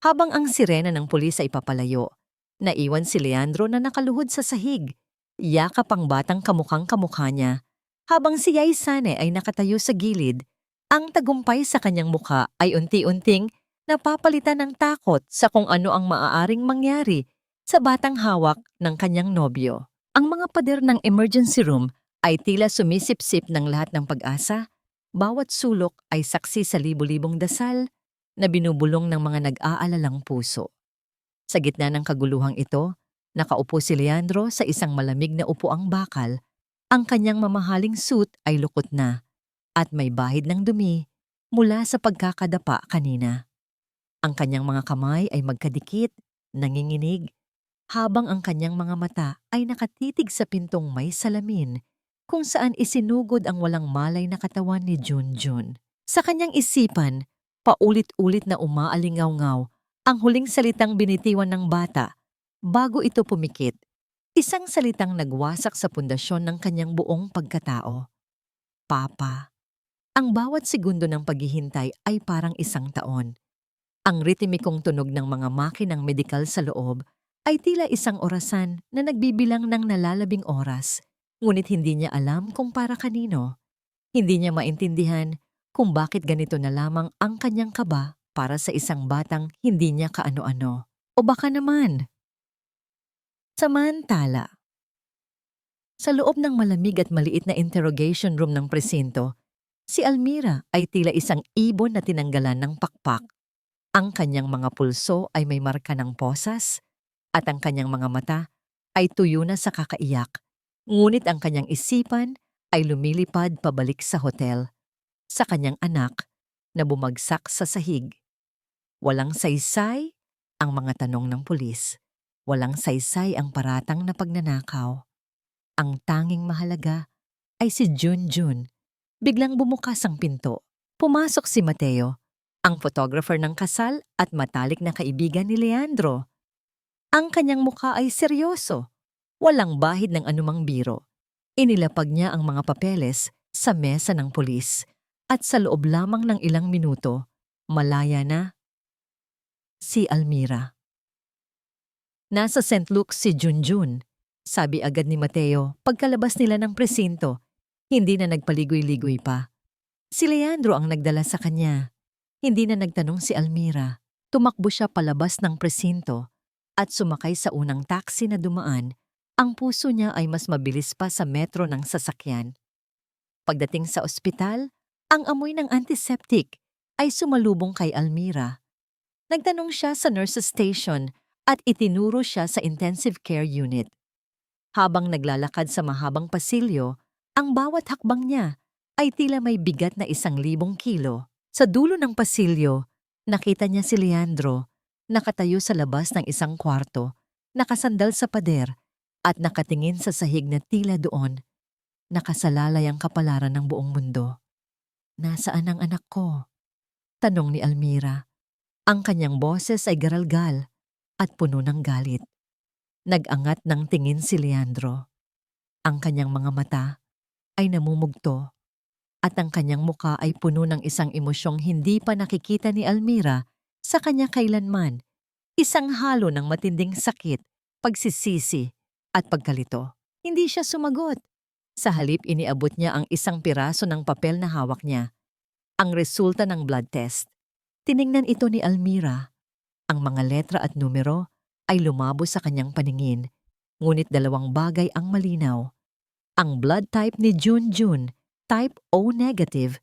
Habang ang sirena ng pulis ay papalayo, naiwan si Leandro na nakaluhod sa sahig. Yakap ang batang kamukhang-kamukha niya. Habang si Yaisane ay nakatayo sa gilid, ang tagumpay sa kanyang mukha ay unti-unting napapalitan ng takot sa kung ano ang maaaring mangyari sa batang hawak ng kanyang nobyo. Ang mga pader ng emergency room ay tila sumisip-sip ng lahat ng pag-asa. Bawat sulok ay saksi sa libu-libong dasal na binubulong ng mga nag-aalalang puso. Sa gitna ng kaguluhang ito, nakaupo si Leandro sa isang malamig na upuang bakal. Ang kanyang mamahaling suit ay lukot na at may bahid ng dumi mula sa pagkakadapa kanina. Ang kanyang mga kamay ay magkadikit, nanginginig, habang ang kanyang mga mata ay nakatitig sa pintong may salamin kung saan isinugod ang walang malay na katawan ni Junjun. Sa kanyang isipan, paulit-ulit na umaalingaw-ngaw ang huling salitang binitiwan ng bata bago ito pumikit. Isang salitang nagwasak sa pundasyon ng kanyang buong pagkatao. "Papa." Ang bawat segundo ng paghihintay ay parang isang taon. Ang ritmikong tunog ng mga makinang medikal sa loob ay tila isang orasan na nagbibilang ng nalalabing oras, ngunit hindi niya alam kung para kanino. Hindi niya maintindihan kung bakit ganito na lamang ang kanyang kaba para sa isang batang hindi niya kaano-ano. O baka naman. Samantala, sa loob ng malamig at maliit na interrogation room ng presinto, si Almira ay tila isang ibon na tinanggalan ng pakpak. Ang kanyang mga pulso ay may marka ng posas at ang kanyang mga mata ay tuyo na sa kakaiyak. Ngunit ang kanyang isipan ay lumilipad pabalik sa hotel, sa kanyang anak na bumagsak sa sahig. Walang saysay ang mga tanong ng pulis. Walang saysay ang paratang na pagnanakaw. Ang tanging mahalaga ay si Junjun. Biglang bumukas ang pinto. Pumasok si Mateo, ang photographer ng kasal at matalik na kaibigan ni Leandro. Ang kanyang mukha ay seryoso. Walang bahid ng anumang biro. Inilapag niya ang mga papeles sa mesa ng pulis at sa loob lamang ng ilang minuto, malaya na si Almira. Nasa St. Luke's si Junjun, sabi agad ni Mateo pagkalabas nila ng presinto. Hindi na nagpaligoy-ligoy pa. Si Leandro ang nagdala sa kanya. Hindi na nagtanong si Almira. Tumakbo siya palabas ng presinto at sumakay sa unang taxi na dumaan. Ang puso niya ay mas mabilis pa sa metro ng sasakyan. Pagdating sa ospital, ang amoy ng antiseptic ay sumalubong kay Almira. Nagtanong siya sa nurse's station at itinuro siya sa intensive care unit. Habang naglalakad sa mahabang pasilyo, ang bawat hakbang niya ay tila may bigat na 1,000 kilo. Sa dulo ng pasilyo, nakita niya si Leandro, nakatayo sa labas ng isang kwarto, nakasandal sa pader at nakatingin sa sahig na tila doon. Nakasalalay ang kapalaran ng buong mundo. Nasaan ang anak ko? Tanong ni Almira. Ang kanyang boses ay garalgal at puno ng galit. Nag-angat ng tingin si Leandro. Ang kanyang mga mata ay namumugto at ang kanyang muka ay puno ng isang emosyong hindi pa nakikita ni Almira sa kanya kailanman. Isang halo ng matinding sakit, pagsisisi at pagkalito. Hindi siya sumagot. Sa halip iniabot niya ang isang piraso ng papel na hawak niya. Ang resulta ng blood test. Tiningnan ito ni Almira. Ang mga letra at numero ay lumabo sa kanyang paningin. Ngunit 2 bagay ang malinaw. Ang blood type ni Junjun, type O negative,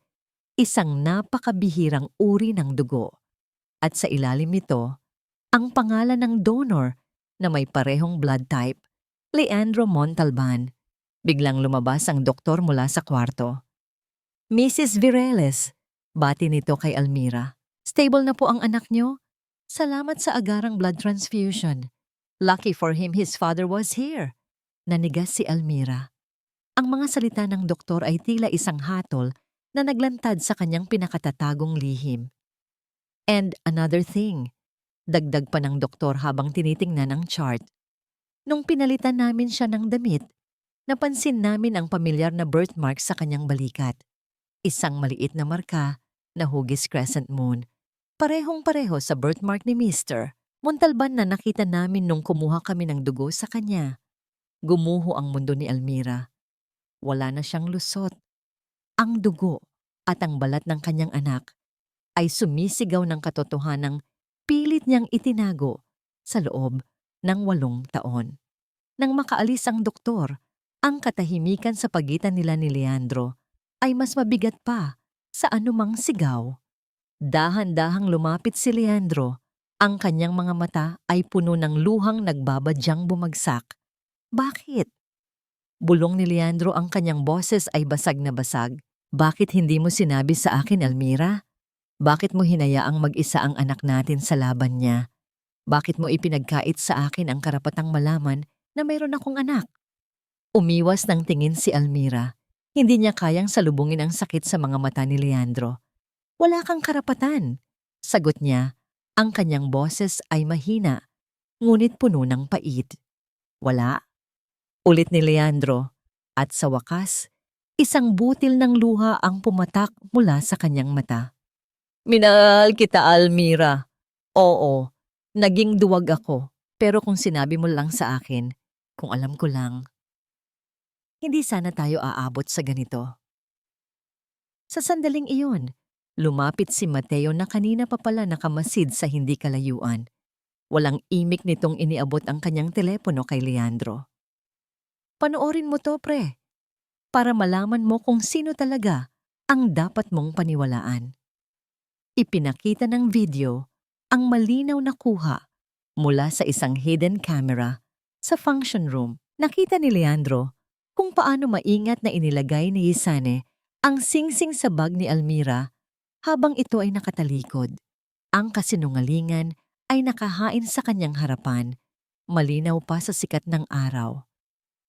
isang napakabihirang uri ng dugo. At sa ilalim nito, ang pangalan ng donor na may parehong blood type, Leandro Montalban. Biglang lumabas ang doktor mula sa kwarto. Mrs. Vireles, bati nito kay Almira. Stable na po ang anak niyo? Salamat sa agarang blood transfusion. Lucky for him his father was here. Nanigas si Almira. Ang mga salita ng doktor ay tila isang hatol na naglantad sa kanyang pinakatatagong lihim. And another thing, dagdag pa ng doktor habang tinitingnan ang chart. Nung pinalitan namin siya ng damit, napansin namin ang pamilyar na birthmark sa kanyang balikat. Isang maliit na marka na hugis crescent moon. Parehong-pareho sa birthmark ni Mr. Montalban na nakita namin nung kumuha kami ng dugo sa kanya. Gumuho ang mundo ni Almira. Wala na siyang lusot. Ang dugo at ang balat ng kanyang anak ay sumisigaw ng katotohanang pilit niyang itinago sa loob ng 8 taon. Nang makaalis ang doktor, ang katahimikan sa pagitan nila ni Leandro ay mas mabigat pa sa anumang sigaw. Dahan-dahang lumapit si Leandro. Ang kanyang mga mata ay puno ng luhang nagbabadyang bumagsak. Bakit? Bulong ni Leandro, ang kanyang boses ay basag na basag. Bakit hindi mo sinabi sa akin, Almira? Bakit mo hinayaang mag-isa ang anak natin sa laban niya? Bakit mo ipinagkait sa akin ang karapatang malaman na mayroon akong anak? Umiwas ng tingin si Almira. Hindi niya kayang salubungin ang sakit sa mga mata ni Leandro. Wala kang karapatan. Sagot niya, ang kanyang boses ay mahina, ngunit puno ng pait. Wala. Ulit ni Leandro, at sa wakas, isang butil ng luha ang pumatak mula sa kanyang mata. Minahal kita, Almira. Oo, naging duwag ako, pero kung sinabi mo lang sa akin, kung alam ko lang, hindi sana tayo aabot sa ganito. Sa sandaling iyon, lumapit si Mateo na kanina pa pala nakamasid sa hindi kalayuan. Walang imik nitong iniabot ang kanyang telepono kay Leandro. Panoorin mo to, pre, para malaman mo kung sino talaga ang dapat mong paniwalaan. Ipinakita ng video ang malinaw na kuha mula sa isang hidden camera sa function room. Nakita ni Leandro kung paano maingat na inilagay ni Yisane ang singsing sa bag ni Almira habang ito ay nakatalikod. Ang kasinungalingan ay nakahain sa kanyang harapan malinaw pa sa sikat ng araw.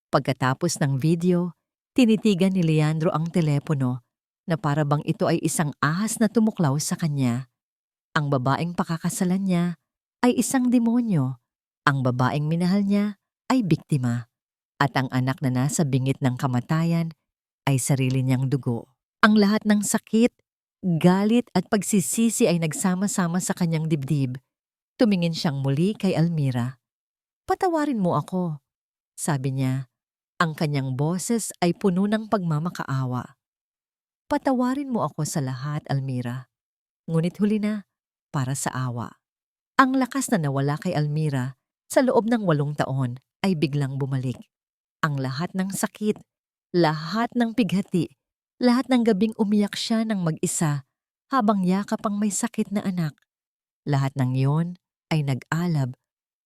Pagkatapos ng video, tinitigan ni Leandro ang telepono na para bang ito ay isang ahas na tumuklaw sa kanya. Ang babaeng pakakasalan niya ay isang demonyo. Ang babaeng minahal niya ay biktima. At ang anak na nasa bingit ng kamatayan ay sarili niyang dugo. Ang lahat ng sakit, galit at pagsisisi ay nagsama-sama sa kanyang dibdib. Tumingin siyang muli kay Almira. "Patawarin mo ako," sabi niya. Ang kanyang boses ay puno ng pagmamakaawa. "Patawarin mo ako sa lahat, Almira. Ngunit huli na, para sa awa." Ang lakas na nawala kay Almira sa loob ng 8 taon ay biglang bumalik. Ang lahat ng sakit, lahat ng pighati, lahat ng gabing umiyak siya ng mag-isa habang yakap ang may sakit na anak. Lahat ng iyon ay nag-alab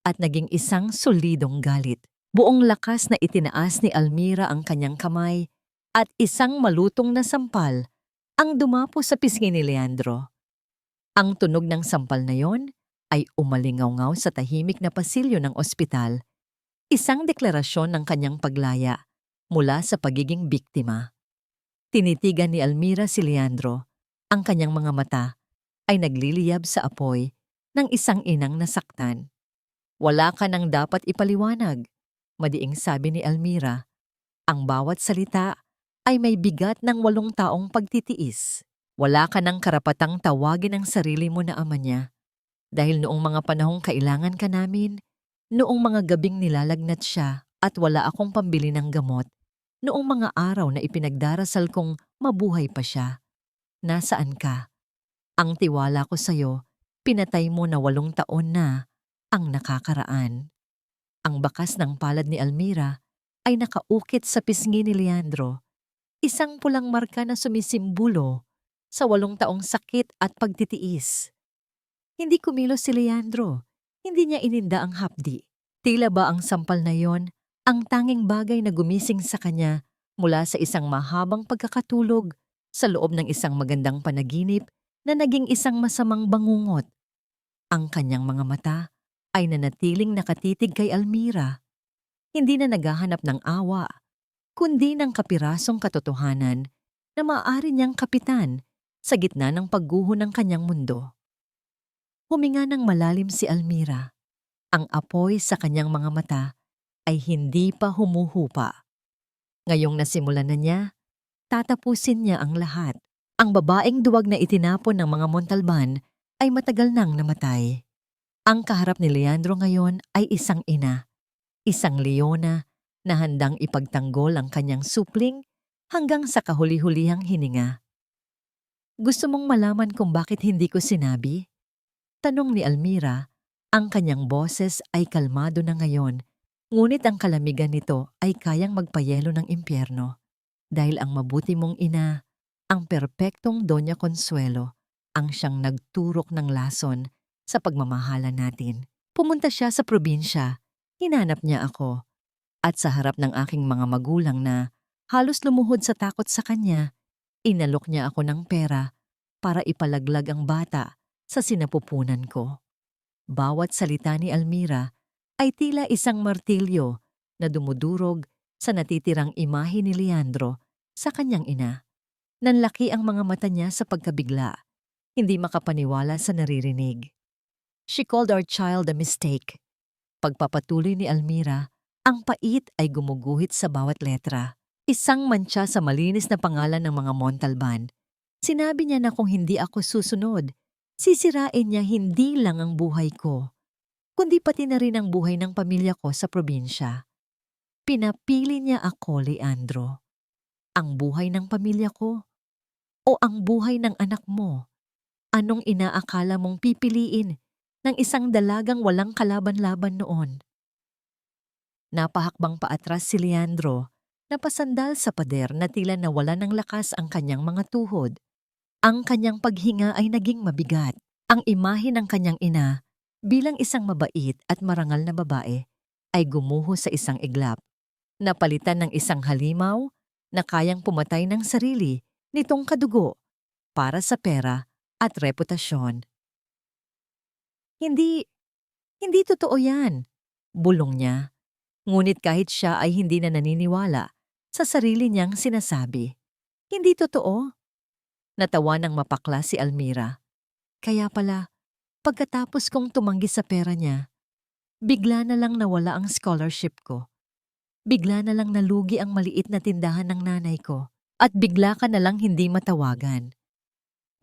at naging isang solidong galit. Buong lakas na itinaas ni Almira ang kanyang kamay at isang malutong na sampal ang dumapo sa pisngi ni Leandro. Ang tunog ng sampal na yon ay umalingaw-ngaw sa tahimik na pasilyo ng ospital. Isang deklarasyon ng kanyang paglaya mula sa pagiging biktima. Tinitigan ni Almira si Leandro. Ang kanyang mga mata ay nagliliyab sa apoy ng isang inang nasaktan. "Wala ka nang dapat ipaliwanag," madiing sabi ni Almira. "Ang bawat salita ay may bigat ng 8 taong pagtitiis. Wala ka nang karapatang tawagin ang sarili mo na ama niya. Dahil noong mga panahong kailangan ka namin, noong mga gabing nilalagnat siya at wala akong pambili ng gamot, noong mga araw na ipinagdarasal kong mabuhay pa siya, nasaan ka? Ang tiwala ko sa'yo, pinatay mo na 8 taon na ang nakakaraan." Ang bakas ng palad ni Almira ay nakaukit sa pisngi ni Leandro. Isang pulang marka na sumisimbolo sa 8 taong sakit at pagtitiis. Hindi kumilos si Leandro. Hindi niya ininda ang hapdi. Tila ba ang sampal na yon ang tanging bagay na gumising sa kanya mula sa isang mahabang pagkakatulog sa loob ng isang magandang panaginip na naging isang masamang bangungot. Ang kanyang mga mata ay nanatiling nakatitig kay Almira. Hindi na naghahanap ng awa, kundi ng kapirasong katotohanan na maaari niyang kapitan sa gitna ng pagguho ng kanyang mundo. Huminga ng malalim si Almira. Ang apoy sa kanyang mga mata ay hindi pa humuhupa. Ngayong nasimulan na niya, tatapusin niya ang lahat. Ang babaeng duwag na itinapon ng mga Montalban ay matagal nang namatay. Ang kaharap ni Leandro ngayon ay isang ina, isang leona na handang ipagtanggol ang kanyang supling hanggang sa kahuli-hulihang hininga. "Gusto mong malaman kung bakit hindi ko sinabi?" Tanong ni Almira. Ang kanyang boses ay kalmado na ngayon, ngunit ang kalamigan nito ay kayang magpayelo ng impyerno. Dahil ang mabuti mong ina, ang perpektong Doña Consuelo, ang siyang nagturok ng lason sa pagmamahalan natin. Pumunta siya sa probinsya, hinanap niya ako, at sa harap ng aking mga magulang na halos lumuhod sa takot sa kanya, inalok niya ako ng pera para ipalaglag ang bata sa sinapupunan ko. Bawat salita ni Almira ay tila isang martilyo na dumudurog sa natitirang imahe ni Leandro sa kanyang ina. Nanlaki ang mga mata niya sa pagkabigla, hindi makapaniwala sa naririnig. "She called our child a mistake." Pagpapatuloy ni Almira, ang pait ay gumuguhit sa bawat letra. Isang mantsa sa malinis na pangalan ng mga Montalban. Sinabi niya na kung hindi ako susunod, sisirain niya hindi lang ang buhay ko, kundi pati na rin ang buhay ng pamilya ko sa probinsya. Pinapili niya ako, Leandro. Ang buhay ng pamilya ko o ang buhay ng anak mo? Anong inaakala mong pipiliin ng isang dalagang walang kalaban-laban noon? Napahakbang paatras si Leandro, napasandal sa pader na tila nawala ng lakas ang kanyang mga tuhod. Ang kanyang paghinga ay naging mabigat. Ang imahe ng kanyang ina bilang isang mabait at marangal na babae ay gumuho sa isang iglap, napalitan ng isang halimaw na kayang pumatay ng sarili nitong kadugo para sa pera at reputasyon. Hindi, hindi totoo yan," Bulong niya. Ngunit kahit siya ay hindi na naniniwala sa sarili niyang sinasabi. Hindi totoo. Natawa ng mapakla si Almira. Kaya pala, pagkatapos kong tumanggi sa pera niya, bigla na lang nawala ang scholarship ko. Bigla na lang nalugi ang maliit na tindahan ng nanay ko. At bigla ka na lang hindi matawagan.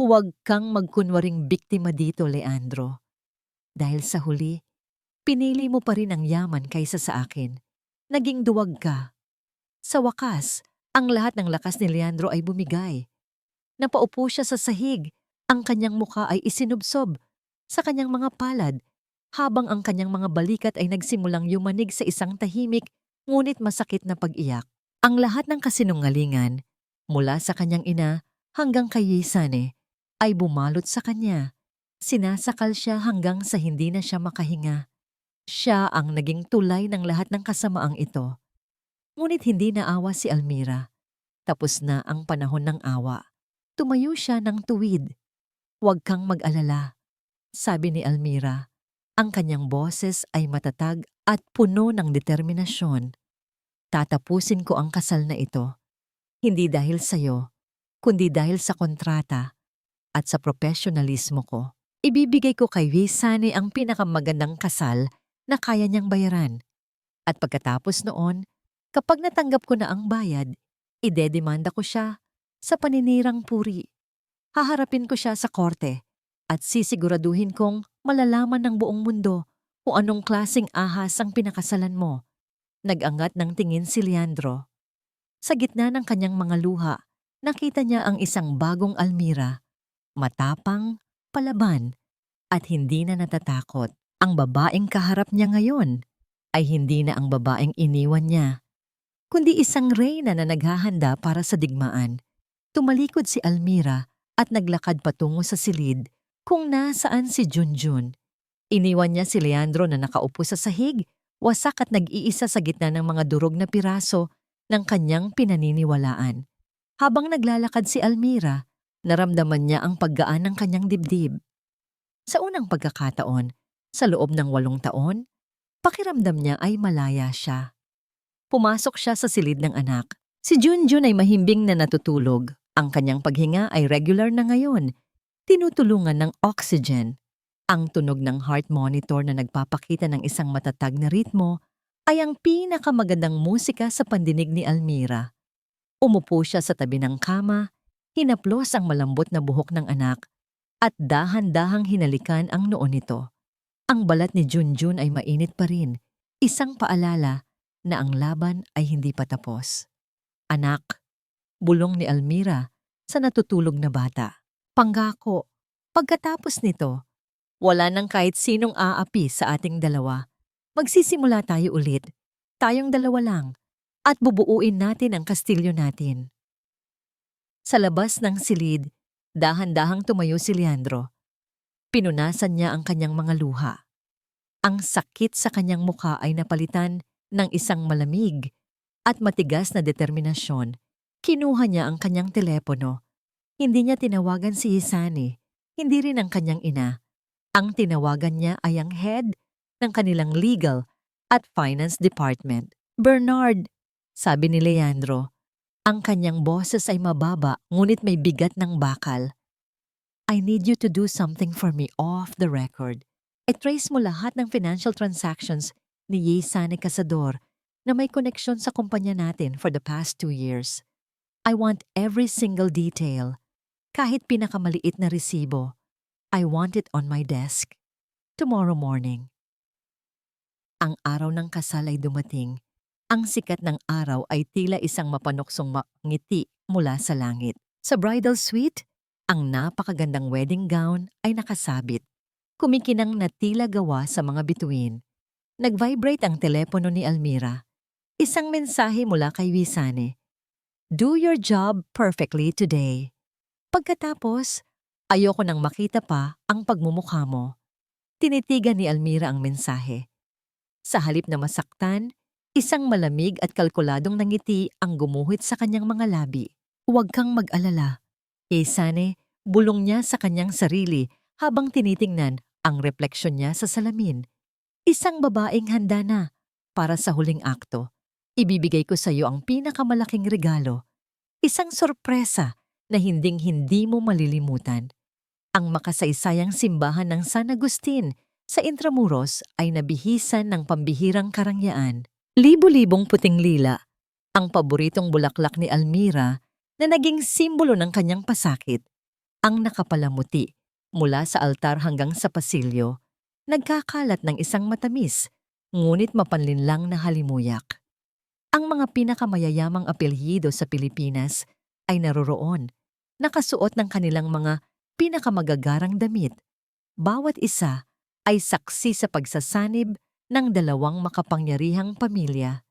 Huwag kang magkunwaring biktima dito, Leandro. Dahil sa huli, pinili mo pa rin ang yaman kaysa sa akin. Naging duwag ka. Sa wakas, ang lahat ng lakas ni Leandro ay bumigay. Napaupo siya sa sahig. Ang kanyang muka ay isinubsob sa kanyang mga palad habang ang kanyang mga balikat ay nagsimulang yumanig sa isang tahimik ngunit masakit na pag-iyak. Ang lahat ng kasinungalingan mula sa kanyang ina hanggang kay Yesane ay bumalot sa kanya. Sinasakal siya hanggang sa hindi na siya makahinga. Siya ang naging tulay ng lahat ng kasamaang ito. Ngunit hindi naawa si Almira. Tapos na ang panahon ng awa. Tumayo siya ng tuwid. Huwag kang mag-alala, sabi ni Almira. Ang kanyang boses ay matatag at puno ng determinasyon. Tatapusin ko ang kasal na ito. Hindi dahil sa'yo, kundi dahil sa kontrata at sa profesionalismo ko. Ibibigay ko kay Yesane ang pinakamagandang kasal na kaya niyang bayaran. At pagkatapos noon, kapag natanggap ko na ang bayad, idedemanda ko siya sa paninirang puri. Haharapin ko siya sa korte at sisiguraduhin kong malalaman ng buong mundo kung anong klaseng ahas ang pinakasalan mo. Nag-angat ng tingin si Leandro. Sa gitna ng kanyang mga luha, nakita niya ang isang bagong Almira. Matapang, palaban, at hindi na natatakot. Ang babaeng kaharap niya ngayon ay hindi na ang babaeng iniwan niya, kundi isang reyna na naghahanda para sa digmaan. Tumalikod si Almira at naglakad patungo sa silid kung nasaan si Junjun. Iniwan niya si Leandro na nakaupo sa sahig, wasak at nag-iisa sa gitna ng mga durog na piraso ng kanyang pinaniniwalaan. Habang naglalakad si Almira, naramdaman niya ang paggaan ng kanyang dibdib. Sa unang pagkakataon, sa loob ng 8 taon, pakiramdam niya ay malaya siya. Pumasok siya sa silid ng anak. Si Junjun ay mahimbing na natutulog. Ang kanyang paghinga ay regular na ngayon. Tinutulungan ng oxygen. Ang tunog ng heart monitor na nagpapakita ng isang matatag na ritmo ay ang pinakamagandang musika sa pandinig ni Almira. Umupo siya sa tabi ng kama, hinaplos ang malambot na buhok ng anak, at dahan-dahang hinalikan ang noo nito. Ang balat ni Junjun ay mainit pa rin, isang paalala na ang laban ay hindi pa tapos. Anak, bulong ni Almira sa natutulog na bata. Pangako, pagkatapos nito, wala nang kahit sinong aapi sa ating dalawa. Magsisimula tayo ulit, tayong dalawa lang, at bubuuin natin ang kastilyo natin. Sa labas ng silid, dahan-dahang tumayo si Leandro. Pinunasan niya ang kanyang mga luha. Ang sakit sa kanyang mukha ay napalitan ng isang malamig at matigas na determinasyon. Kinuha niya ang kanyang telepono. Hindi niya tinawagan si Yesane, hindi rin ang kanyang ina. Ang tinawagan niya ay ang head ng kanilang legal at finance department. Bernard, sabi ni Leandro. Ang kanyang boses ay mababa ngunit may bigat ng bakal. I need you to do something for me off the record. I-trace mo lahat ng financial transactions ni Yesane Cazador na may koneksyon sa kumpanya natin for the past 2 years. I want every single detail. Kahit pinakamaliit na resibo. I want it on my desk. Tomorrow morning. Ang araw ng kasal ay dumating. Ang sikat ng araw ay tila isang mapanuksong ngiti mula sa langit. Sa bridal suite, ang napakagandang wedding gown ay nakasabit. Kumikinang na tila gawa sa mga bituin. Nag-vibrate ang telepono ni Almira. Isang mensahe mula kay Yesane. Do your job perfectly today. Pagkatapos, ayoko nang makita pa ang pagmumukha mo. Tinitigan ni Almira ang mensahe. Sa halip na masaktan, isang malamig at kalkuladong ngiti ang gumuhit sa kanyang mga labi. Huwag kang mag-alala. Yesane, bulong niya sa kanyang sarili habang tinitingnan ang refleksyon niya sa salamin. Isang babaeng handa na para sa huling akto. Ibibigay ko sa iyo ang pinakamalaking regalo, isang sorpresa na hinding-hindi mo malilimutan. Ang makasaysayang simbahan ng San Agustin sa Intramuros ay nabihisan ng pambihirang karangyaan. Libo-libong puting lila, ang paboritong bulaklak ni Almira na naging simbolo ng kanyang pasakit, ang nakapalamuti mula sa altar hanggang sa pasilyo, nagkakalat ng isang matamis, ngunit mapanlinlang na halimuyak. Ang mga pinakamayayamang apelyido sa Pilipinas ay naroroon, nakasuot ng kanilang mga pinakamagagarang damit. Bawat isa ay saksi sa pagsasanib ng dalawang makapangyarihang pamilya.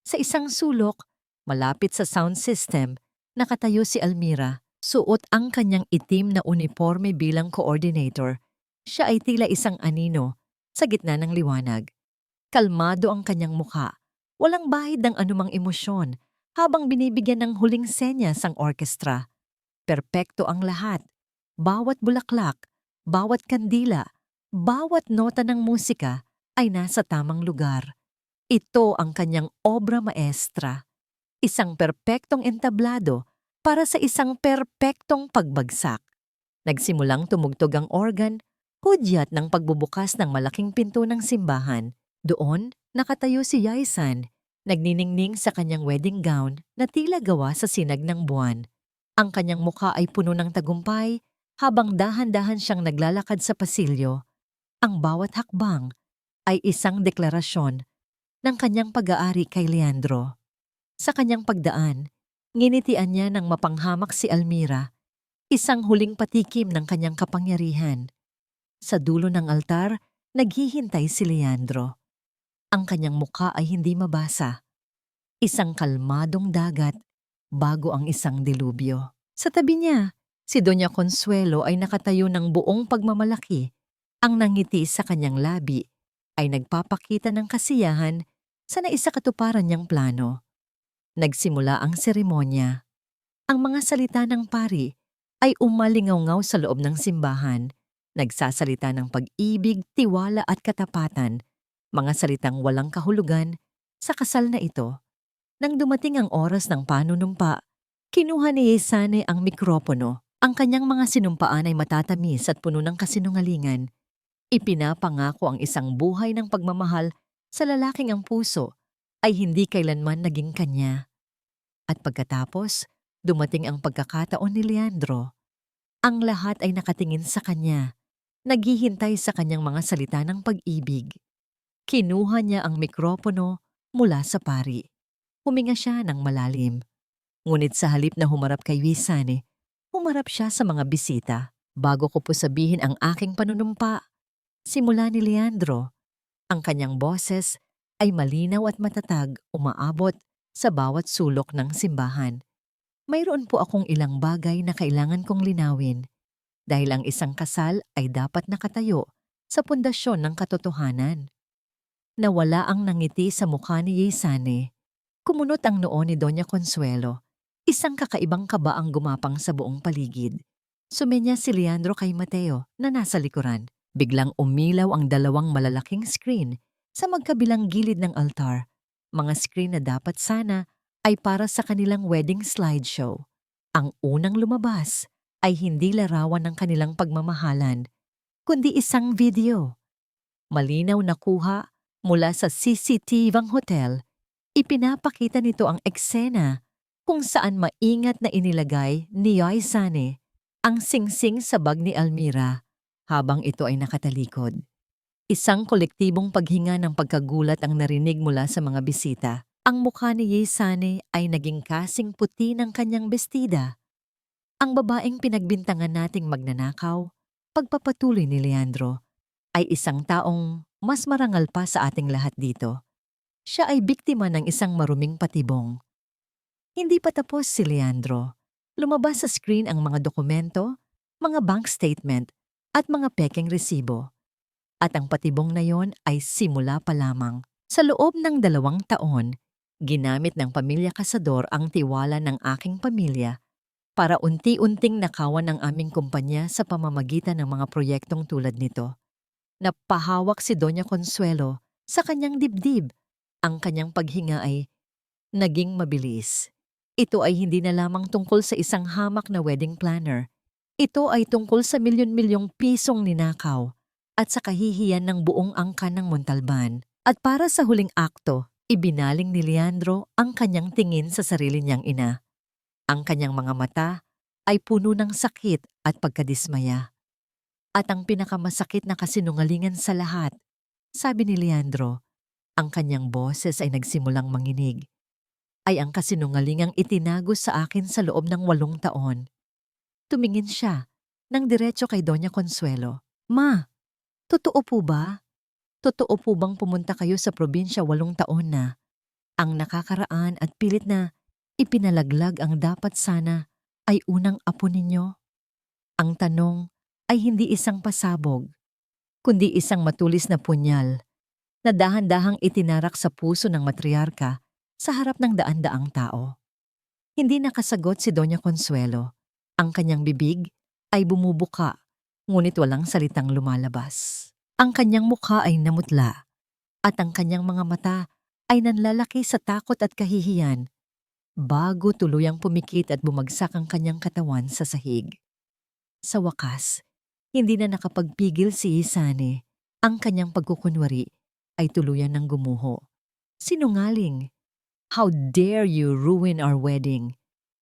Sa isang sulok, malapit sa sound system, nakatayo si Almira, suot ang kanyang itim na uniforme bilang coordinator. Siya ay tila isang anino sa gitna ng liwanag. Kalmado ang kanyang mukha, walang bahid ng anumang emosyon habang binibigyan ng huling senyas ang orkestra. Perpekto ang lahat. Bawat bulaklak, bawat kandila, bawat nota ng musika ay nasa tamang lugar. Ito ang kanyang obra maestra, isang perpektong entablado para sa isang perpektong pagbagsak. Nagsimulang tumugtog ang organ, hudyat ng pagbubukas ng malaking pinto ng simbahan. Doon, nakatayo si Yaisan, nagniningning sa kanyang wedding gown na tila gawa sa sinag ng buwan. Ang kanyang mukha ay puno ng tagumpay habang dahan-dahan siyang naglalakad sa pasilyo. Ang bawat hakbang ay isang deklarasyon ng kanyang pag-aari kay Leandro. Sa kanyang pagdaan, nginitian niya ng mapanghamak si Almira, isang huling patikim ng kanyang kapangyarihan. Sa dulo ng altar, naghihintay si Leandro. Ang kanyang mukha ay hindi mabasa. Isang kalmadong dagat bago ang isang delubyo. Sa tabi niya, si Doña Consuelo ay nakatayo ng buong pagmamalaki. Ang nangiti sa kanyang labi ay nagpapakita ng kasiyahan sa naisakatuparan niyang plano. Nagsimula ang seremonya. Ang mga salita ng pari ay umalingaw-ngaw sa loob ng simbahan, nagsasalita ng pag-ibig, tiwala at katapatan, mga salitang walang kahulugan sa kasal na ito. Nang dumating ang oras ng panunumpa, kinuha ni Yesane ang mikropono. Ang kanyang mga sinumpaan ay matatamis at puno ng kasinungalingan. Ipinapangako ang isang buhay ng pagmamahal sa lalaking ang puso ay hindi kailanman naging kanya. At pagkatapos, dumating ang pagkakataon ni Leandro. Ang lahat ay nakatingin sa kanya, naghihintay sa kanyang mga salita ng pag-ibig. Kinuha niya ang mikropono mula sa pari. Huminga siya ng malalim. Ngunit sa halip na humarap kay Yesane, humarap siya sa mga bisita. Bago ko po sabihin ang aking panunumpa, simula ni Leandro, ang kanyang boses ay malinaw at matatag, umaabot sa bawat sulok ng simbahan. Mayroon po akong ilang bagay na kailangan kong linawin dahil ang isang kasal ay dapat nakatayo sa pundasyon ng katotohanan. Nawala ang nangiti sa mukha ni Yesane. Kumunot ang noo ni Doña Consuelo. Isang kakaibang kaba ang gumapang sa buong paligid. Sumenya si Leandro kay Mateo na nasa likuran. Biglang umilaw ang dalawang malalaking screen sa magkabilang gilid ng altar. Mga screen na dapat sana ay para sa kanilang wedding slideshow. Ang unang lumabas ay hindi larawan ng kanilang pagmamahalan, kundi isang video. Malinaw na kuha mula sa CCTV hotel. Ipinapakita nito ang eksena kung saan maingat na inilagay ni Yesane ang singsing sa bag ni Almira habang ito ay nakatalikod. Isang kolektibong paghinga ng pagkagulat ang narinig mula sa mga bisita. Ang mukha ni Yesane ay naging kasing puti ng kanyang bestida. Ang babaeng pinagbintangan nating magnanakaw, pagpapatuloy ni Leandro, ay isang taong mas marangal pa sa ating lahat dito. Siya ay biktima ng isang maruming patibong. Hindi pa tapos si Leandro. Lumabas sa screen ang mga dokumento, mga bank statement, at mga pekeng resibo. At ang patibong na yon ay simula pa lamang. Sa loob ng 2 taon, ginamit ng pamilya Kasador ang tiwala ng aking pamilya para unti-unting nakawan ang aming kumpanya sa pamamagitan ng mga proyektong tulad nito. Napahawak si Doña Consuelo sa kanyang dibdib. Ang kanyang paghinga ay naging mabilis. Ito ay hindi na lamang tungkol sa isang hamak na wedding planner. Ito ay tungkol sa milyon-milyong pisong ninakaw at sa kahihiyan ng buong angkan ng Montalban. At para sa huling akto, ibinaling ni Leandro ang kanyang tingin sa sarili niyang ina. Ang kanyang mga mata ay puno ng sakit at pagkadismaya. At ang pinakamasakit na kasinungalingan sa lahat, sabi ni Leandro, ang kanyang boses ay nagsimulang manginig, ay ang kasinungalingang itinago sa akin sa loob ng 8 taon. Tumingin siya ng diretso kay Doña Consuelo. Ma, totoo po ba? Totoo po bang pumunta kayo sa probinsya 8 taon na? Ang nakakaraan at pilit na ipinalaglag ang dapat sana ay unang apo ninyo? Ang tanong ay hindi isang pasabog, kundi isang matulis na punyal na dahan-dahang itinarak sa puso ng matriarka sa harap ng daan-daang tao. Hindi nakasagot si Doña Consuelo. Ang kanyang bibig ay bumubuka, ngunit walang salitang lumalabas. Ang kanyang mukha ay namutla, at ang kanyang mga mata ay nanlalaki sa takot at kahihiyan, bago tuluyang pumikit at bumagsak ang kanyang katawan sa sahig. Sa wakas, hindi na nakapagpigil si Isane. Ang kanyang pagkukunwari ay tuluyan ng gumuho. Sinungaling! How dare you ruin our wedding?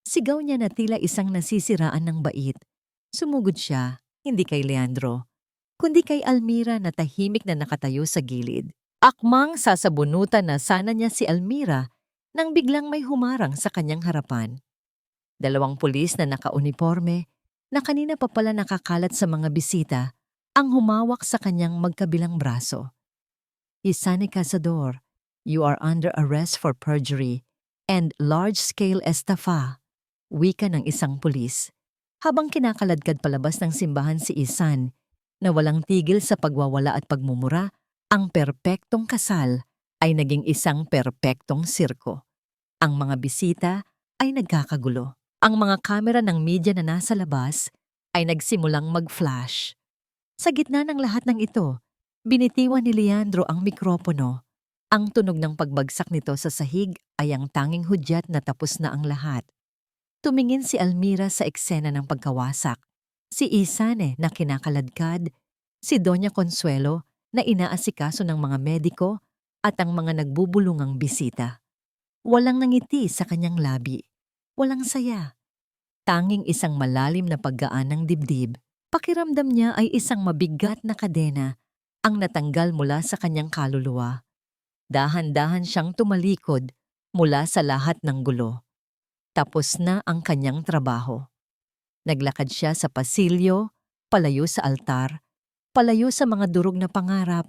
Sigaw niya na tila isang nasisiraan ng bait. Sumugod siya, hindi kay Leandro, kundi kay Almira na tahimik na nakatayo sa gilid. Akmang sasabunutan na sana niya si Almira nang biglang may humarang sa kanyang harapan. 2 pulis na nakauniporme na kanina pa pala nakakalat sa mga bisita ang humawak sa kanyang magkabilang braso. Isane Cazador, you are under arrest for perjury and large-scale estafa, wika ng isang pulis, habang kinakaladkad palabas ng simbahan si Isan na walang tigil sa pagwawala at pagmumura. Ang perpektong kasal ay naging isang perpektong sirko. Ang mga bisita ay nagkakagulo. Ang mga kamera ng media na nasa labas ay nagsimulang mag-flash. Sa gitna ng lahat ng ito, binitiwan ni Leandro ang mikropono. Ang tunog ng pagbagsak nito sa sahig ay ang tanging hudyat na tapos na ang lahat. Tumingin si Almira sa eksena ng pagkawasak, si Isane na kinakaladkad, si Doña Consuelo na inaasikaso ng mga mediko at ang mga nagbubulungang bisita. Walang nangiti sa kanyang labi. Walang saya. Tanging isang malalim na paggaan ng dibdib. Pakiramdam niya ay isang mabigat na kadena ang natanggal mula sa kanyang kaluluwa. Dahan-dahan siyang tumalikod mula sa lahat ng gulo. Tapos na ang kanyang trabaho. Naglakad siya sa pasilyo, palayo sa altar, palayo sa mga durog na pangarap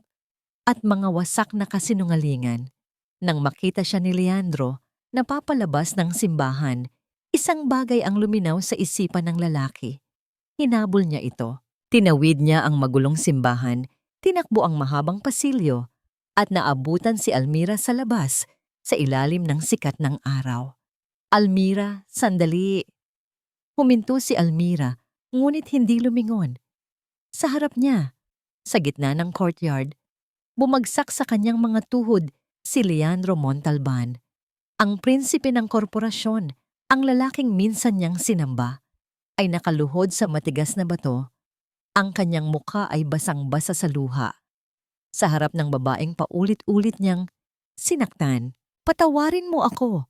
at mga wasak na kasinungalingan. Nang makita siya ni Leandro na papalabas ng simbahan, isang bagay ang luminaw sa isipan ng lalaki. Hinabol niya ito. Tinawid niya ang magulong simbahan, tinakbo ang mahabang pasilyo, at naabutan si Almira sa labas sa ilalim ng sikat ng araw. Almira, sandali! Huminto si Almira, ngunit hindi lumingon. Sa harap niya, sa gitna ng courtyard, bumagsak sa kanyang mga tuhod si Leandro Montalban, ang prinsipe ng korporasyon. Ang lalaking minsan niyang sinamba ay nakaluhod sa matigas na bato. Ang kanyang mukha ay basang-basa sa luha. Sa harap ng babaeng paulit-ulit niyang sinaktan. Patawarin mo ako!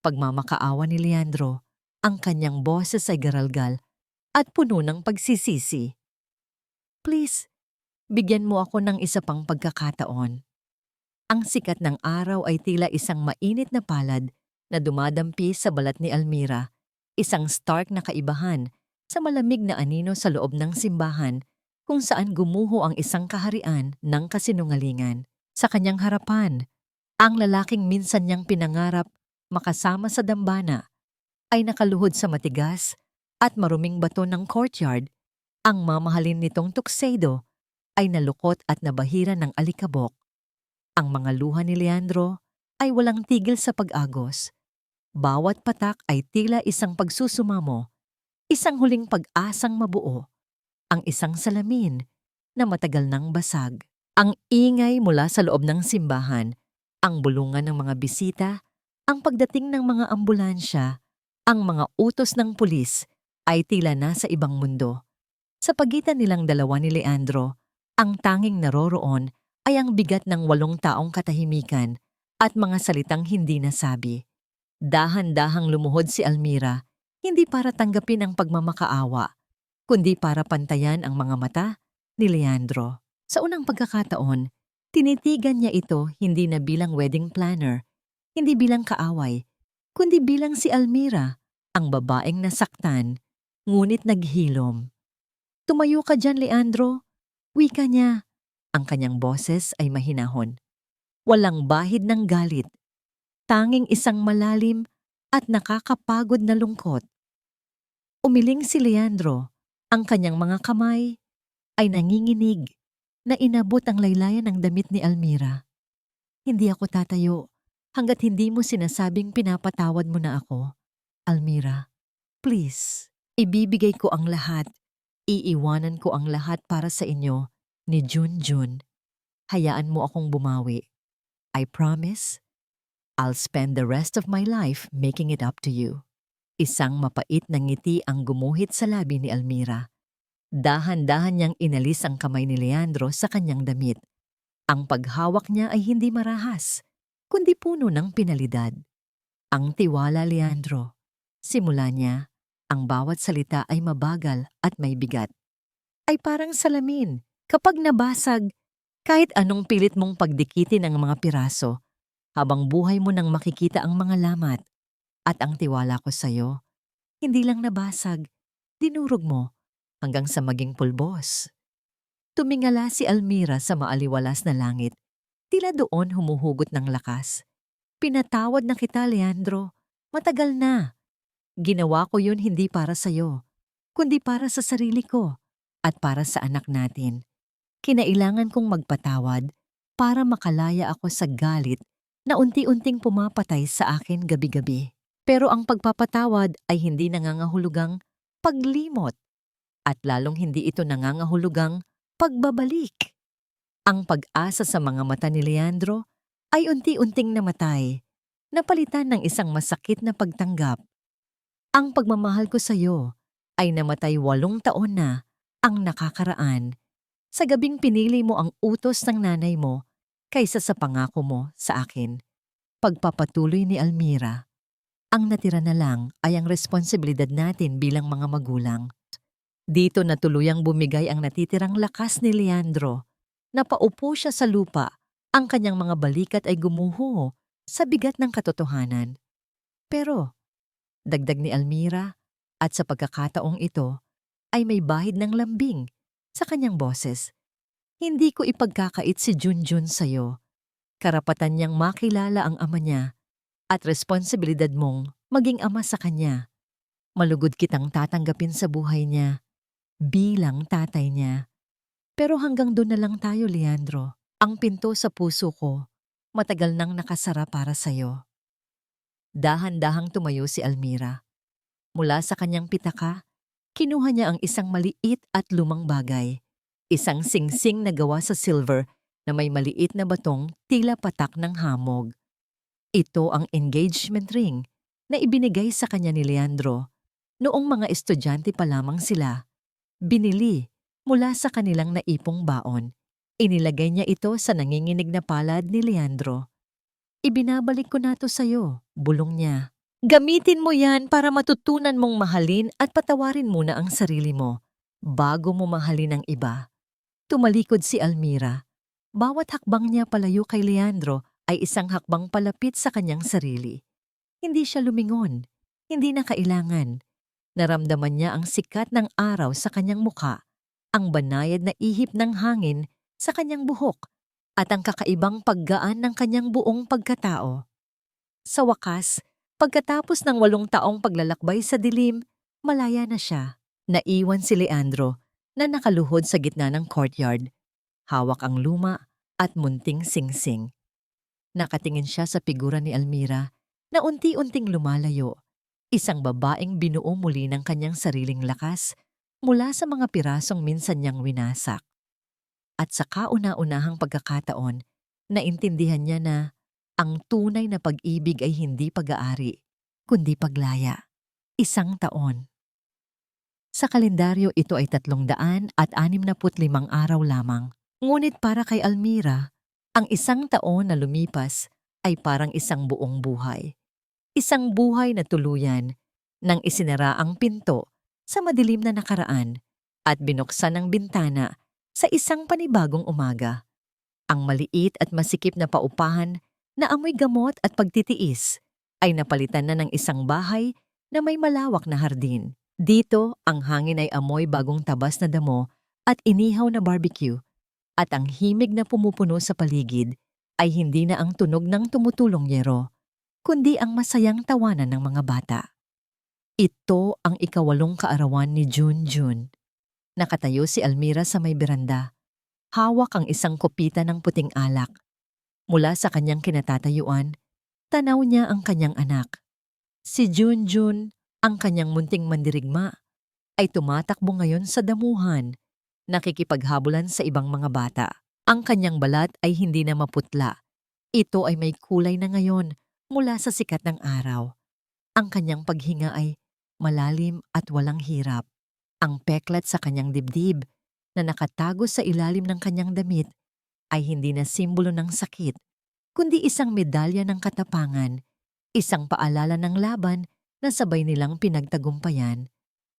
Pagmamakaawa ni Leandro, ang kanyang boses ay garalgal at puno ng pagsisisi. Please, bigyan mo ako ng isa pang pagkakataon. Ang sikat ng araw ay tila isang mainit na palad na dumadampi sa balat ni Almira, isang stark na kaibahan sa malamig na anino sa loob ng simbahan kung saan gumuho ang isang kaharian ng kasinungalingan. Sa kanyang harapan, ang lalaking minsan niyang pinangarap makasama sa dambana ay nakaluhod sa matigas at maruming bato ng courtyard. Ang mamahalin nitong tuxedo ay nalukot at nabahira ng alikabok. Ang mga luha ni Leandro ay walang tigil sa pag-agos. Bawat patak ay tila isang pagsusumamo, isang huling pag-asang mabuo. Ang isang salamin, na matagal nang basag. Ang ingay mula sa loob ng simbahan, ang bulungan ng mga bisita, ang pagdating ng mga ambulansya, ang mga utos ng pulis ay tila nasa ibang mundo. Sa pagitan nilang dalawa ni Leandro, ang tanging naroroon ay ang bigat ng 8 taong katahimikan at mga salitang hindi nasabi. Dahan-dahang lumuhod si Almira, hindi para tanggapin ang pagmamakaawa, kundi para pantayan ang mga mata ni Leandro. Sa unang pagkakataon, tinitigan niya ito hindi na bilang wedding planner, hindi bilang kaaway, kundi bilang si Almira, ang babaeng nasaktan, ngunit naghilom. "Tumayo ka dyan, Leandro," wika niya. Ang kanyang boses ay mahinahon. Walang bahid ng galit, tanging isang malalim at nakakapagod na lungkot. Umiling si Leandro, ang kanyang mga kamay ay nanginginig na inabot ang laylayan ng damit ni Almira. "Hindi ako tatayo hanggat hindi mo sinasabing pinapatawad mo na ako. Almira, please, ibibigay ko ang lahat. Iiwanan ko ang lahat para sa inyo ni Junjun. Hayaan mo akong bumawi. I promise, I'll spend the rest of my life making it up to you." Isang mapait na ngiti ang gumuhit sa labi ni Almira. Dahan-dahan niyang inalis ang kamay ni Leandro sa kanyang damit. Ang paghawak niya ay hindi marahas, kundi puno ng pinalidad. Ang tiwala, Leandro. Simula niya, ang bawat salita ay mabagal at may bigat. Ay parang salamin. Kapag nabasag, kahit anong pilit mong pagdikitin ang mga piraso, habang buhay mo nang makikita ang mga lamat. At ang tiwala ko sa'yo, hindi lang nabasag, dinurog mo hanggang sa maging pulbos. Tumingala si Almira sa maaliwalas na langit. Tila doon humuhugot ng lakas. "Pinatawad na kita, Leandro. Matagal na. Ginawa ko yun hindi para sa'yo, kundi para sa sarili ko at para sa anak natin. Kinailangan kong magpatawad para makalaya ako sa galit na unti-unting pumapatay sa akin gabi-gabi. Pero ang pagpapatawad ay hindi nangangahulugang paglimot at lalong hindi ito nangangahulugang pagbabalik." Ang pag-asa sa mga mata ni Leandro ay unti-unting namatay, napalitan ng isang masakit na pagtanggap. "Ang pagmamahal ko sa iyo ay namatay 8 taon na ang nakakaraan sa gabing pinili mo ang utos ng nanay mo kaysa sa pangako mo sa akin." Pagpapatuloy ni Almira. "Ang natira na lang ay ang responsibilidad natin bilang mga magulang." Dito na tuluyang bumigay ang natitirang lakas ni Leandro. Napaupo siya sa lupa, ang kanyang mga balikat ay gumuho sa bigat ng katotohanan. "Pero," dagdag ni Almira, at sa pagkakataong ito, ay may bahid ng lambing sa kanyang boses, "hindi ko ipagkakait si Junjun sa'yo. Karapatan niyang makilala ang ama niya at responsibilidad mong maging ama sa kanya. Malugod kitang tatanggapin sa buhay niya bilang tatay niya. Pero hanggang doon na lang tayo, Leandro. Ang pinto sa puso ko matagal nang nakasara para sa'yo." Dahan-dahang tumayo si Almira. Mula sa kanyang pitaka, kinuha niya ang isang maliit at lumang bagay. Isang singsing na gawa sa silver na may maliit na batong tila patak ng hamog. Ito ang engagement ring na ibinigay sa kanya ni Leandro noong mga estudyante pa lamang sila. Binili mula sa kanilang naipong baon. Inilagay niya ito sa nanginginig na palad ni Leandro. "Ibinabalik ko na to sa'yo," bulong niya. "Gamitin mo yan para matutunan mong mahalin at patawarin muna ang sarili mo bago mo mahalin ang iba." Tumalikod si Almira. Bawat hakbang niya palayo kay Leandro ay isang hakbang palapit sa kanyang sarili. Hindi siya lumingon, hindi na kailangan. Naramdaman niya ang sikat ng araw sa kanyang muka, ang banayad na ihip ng hangin sa kanyang buhok, at ang kakaibang paggaan ng kanyang buong pagkatao. Sa wakas, pagkatapos ng 8 taong paglalakbay sa dilim, malaya na siya. Naiwan si Leandro na nakaluhod sa gitna ng courtyard. Hawak ang luma at munting singsing. Nakatingin siya sa figura ni Almira na unti-unting lumalayo. Isang babaeng binuo muli ng kanyang sariling lakas mula sa mga pirasong minsan niyang winasak. At sa kauna-unahang pagkakataon, naintindihan niya na ang tunay na pag-ibig ay hindi pag-aari, kundi paglaya. 1 taon. Sa kalendaryo ito ay 365 araw lamang. Ngunit para kay Almira, ang 1 taon na lumipas ay parang isang buong buhay. Isang buhay na tuluyan nang isinara ang pinto sa madilim na nakaraan at binuksan ang bintana sa isang panibagong umaga. Ang maliit at masikip na paupahan na amoy gamot at pagtitiis ay napalitan na ng isang bahay na may malawak na hardin. Dito, ang hangin ay amoy bagong tabas na damo at inihaw na barbecue, at ang himig na pumupuno sa paligid ay hindi na ang tunog ng tumutulong yero, kundi ang masayang tawanan ng mga bata. Ito ang 8 kaarawan ni Junjun. Nakatayo si Almira sa may beranda. Hawak ang isang kopita ng puting alak. Mula sa kanyang kinatatayuan, tanaw niya ang kanyang anak. Si Junjun, ang kanyang munting mandirigma, ay tumatakbo ngayon sa damuhan, nakikipaghabulan sa ibang mga bata. Ang kanyang balat ay hindi na maputla. Ito ay may kulay na ngayon mula sa sikat ng araw. Ang kanyang paghinga ay malalim at walang hirap. Ang peklat sa kanyang dibdib na nakatago sa ilalim ng kanyang damit ay hindi na simbolo ng sakit, kundi isang medalya ng katapangan, isang paalala ng laban na sabay nilang pinagtagumpayan.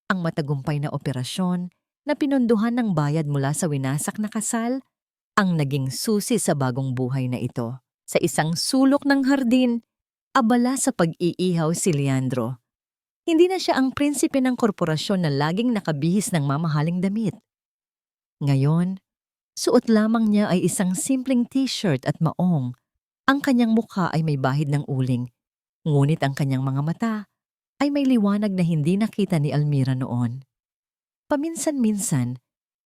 Ang matagumpay na operasyon na pinunduhan ng bayad mula sa winasak na kasal ang naging susi sa bagong buhay na ito. Sa isang sulok ng hardin, abala sa pag-iihaw si Leandro. Hindi na siya ang prinsipe ng korporasyon na laging nakabihis ng mamahaling damit. Ngayon, suot lamang niya ay isang simpleng t-shirt at maong. Ang kanyang mukha ay may bahid ng uling, ngunit ang kanyang mga mata ay may liwanag na hindi nakita ni Almira noon. Paminsan-minsan,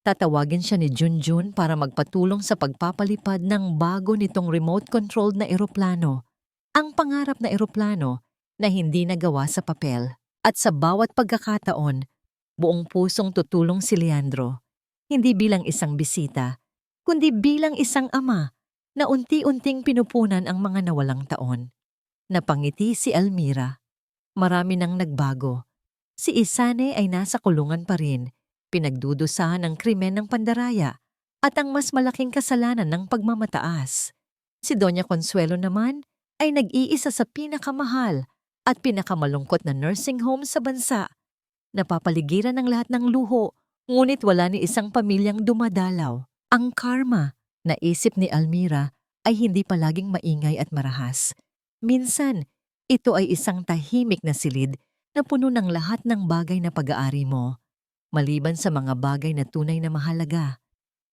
tatawagin siya ni Junjun para magpatulong sa pagpapalipad ng bago nitong remote-controlled na eroplano, ang pangarap na eroplano na hindi nagawa sa papel. At sa bawat pagkakataon, buong pusong tutulong si Leandro, hindi bilang isang bisita, kundi bilang isang ama na unti-unting pinupunan ang mga nawalang taon. Napangiti si Almira. Marami nang nagbago. Si Isane ay nasa kulungan pa rin, pinagdudusahan ng krimen ng pandaraya at ang mas malaking kasalanan ng pagmamataas. Si Doña Consuelo naman ay nag-iisa sa pinakamahal at pinakamalungkot na nursing home sa bansa. Napapaligiran ng lahat ng luho, ngunit wala ni isang pamilyang dumadalaw. Ang karma, naisip ni Almira, ay hindi palaging maingay at marahas. Minsan, ito ay isang tahimik na silid na puno ng lahat ng bagay na pag-aari mo. Maliban sa mga bagay na tunay na mahalaga.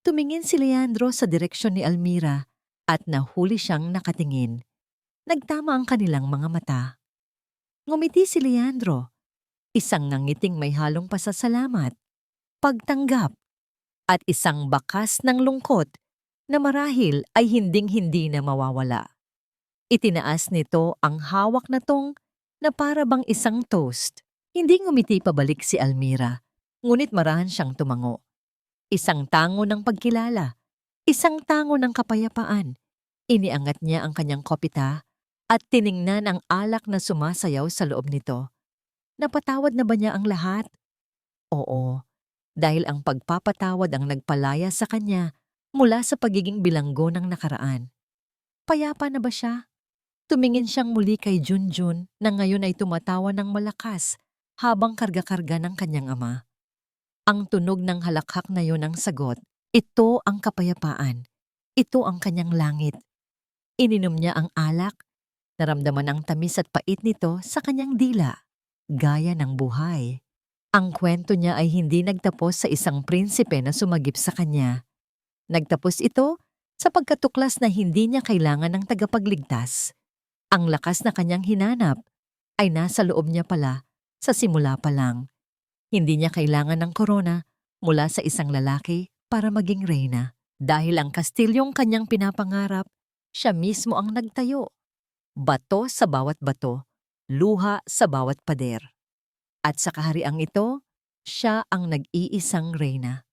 Tumingin si Leandro sa direksyon ni Almira at nahuli siyang nakatingin. Nagtama ang kanilang mga mata. Ngumiti si Leandro, isang nangiting may halong pasasalamat, pagtanggap, at isang bakas ng lungkot na marahil ay hinding-hindi na mawawala. Itinaas nito ang hawak na tong na para bang isang toast. Hindi ngumiti pabalik si Almira, ngunit marahan siyang tumango. Isang tango ng pagkilala, isang tango ng kapayapaan. Iniangat niya ang kanyang kopita at tiningnan ang alak na sumasayaw sa loob nito. Napatawad na ba niya ang lahat? Oo, dahil ang pagpapatawad ang nagpalaya sa kanya mula sa pagiging bilanggo ng nakaraan. Payapa na ba siya? Tumingin siyang muli kay Junjun na ngayon ay tumatawa ng malakas habang karga-karga ng kanyang ama. Ang tunog ng halakhak na yon ang sagot. Ito ang kapayapaan. Ito ang kanyang langit. Ininom niya ang alak. Naramdaman ang tamis at pait nito sa kanyang dila, gaya ng buhay. Ang kwento niya ay hindi nagtapos sa isang prinsipe na sumagip sa kanya. Nagtapos ito sa pagkatuklas na hindi niya kailangan ng tagapagligtas. Ang lakas na kanyang hinanap ay nasa loob niya pala sa simula pa lang. Hindi niya kailangan ng korona mula sa isang lalaki para maging reyna. Dahil ang kastilyong kanyang pinapangarap, siya mismo ang nagtayo. Bato sa bawat bato, luha sa bawat pader. At sa kahariang ito, siya ang nag-iisang reyna.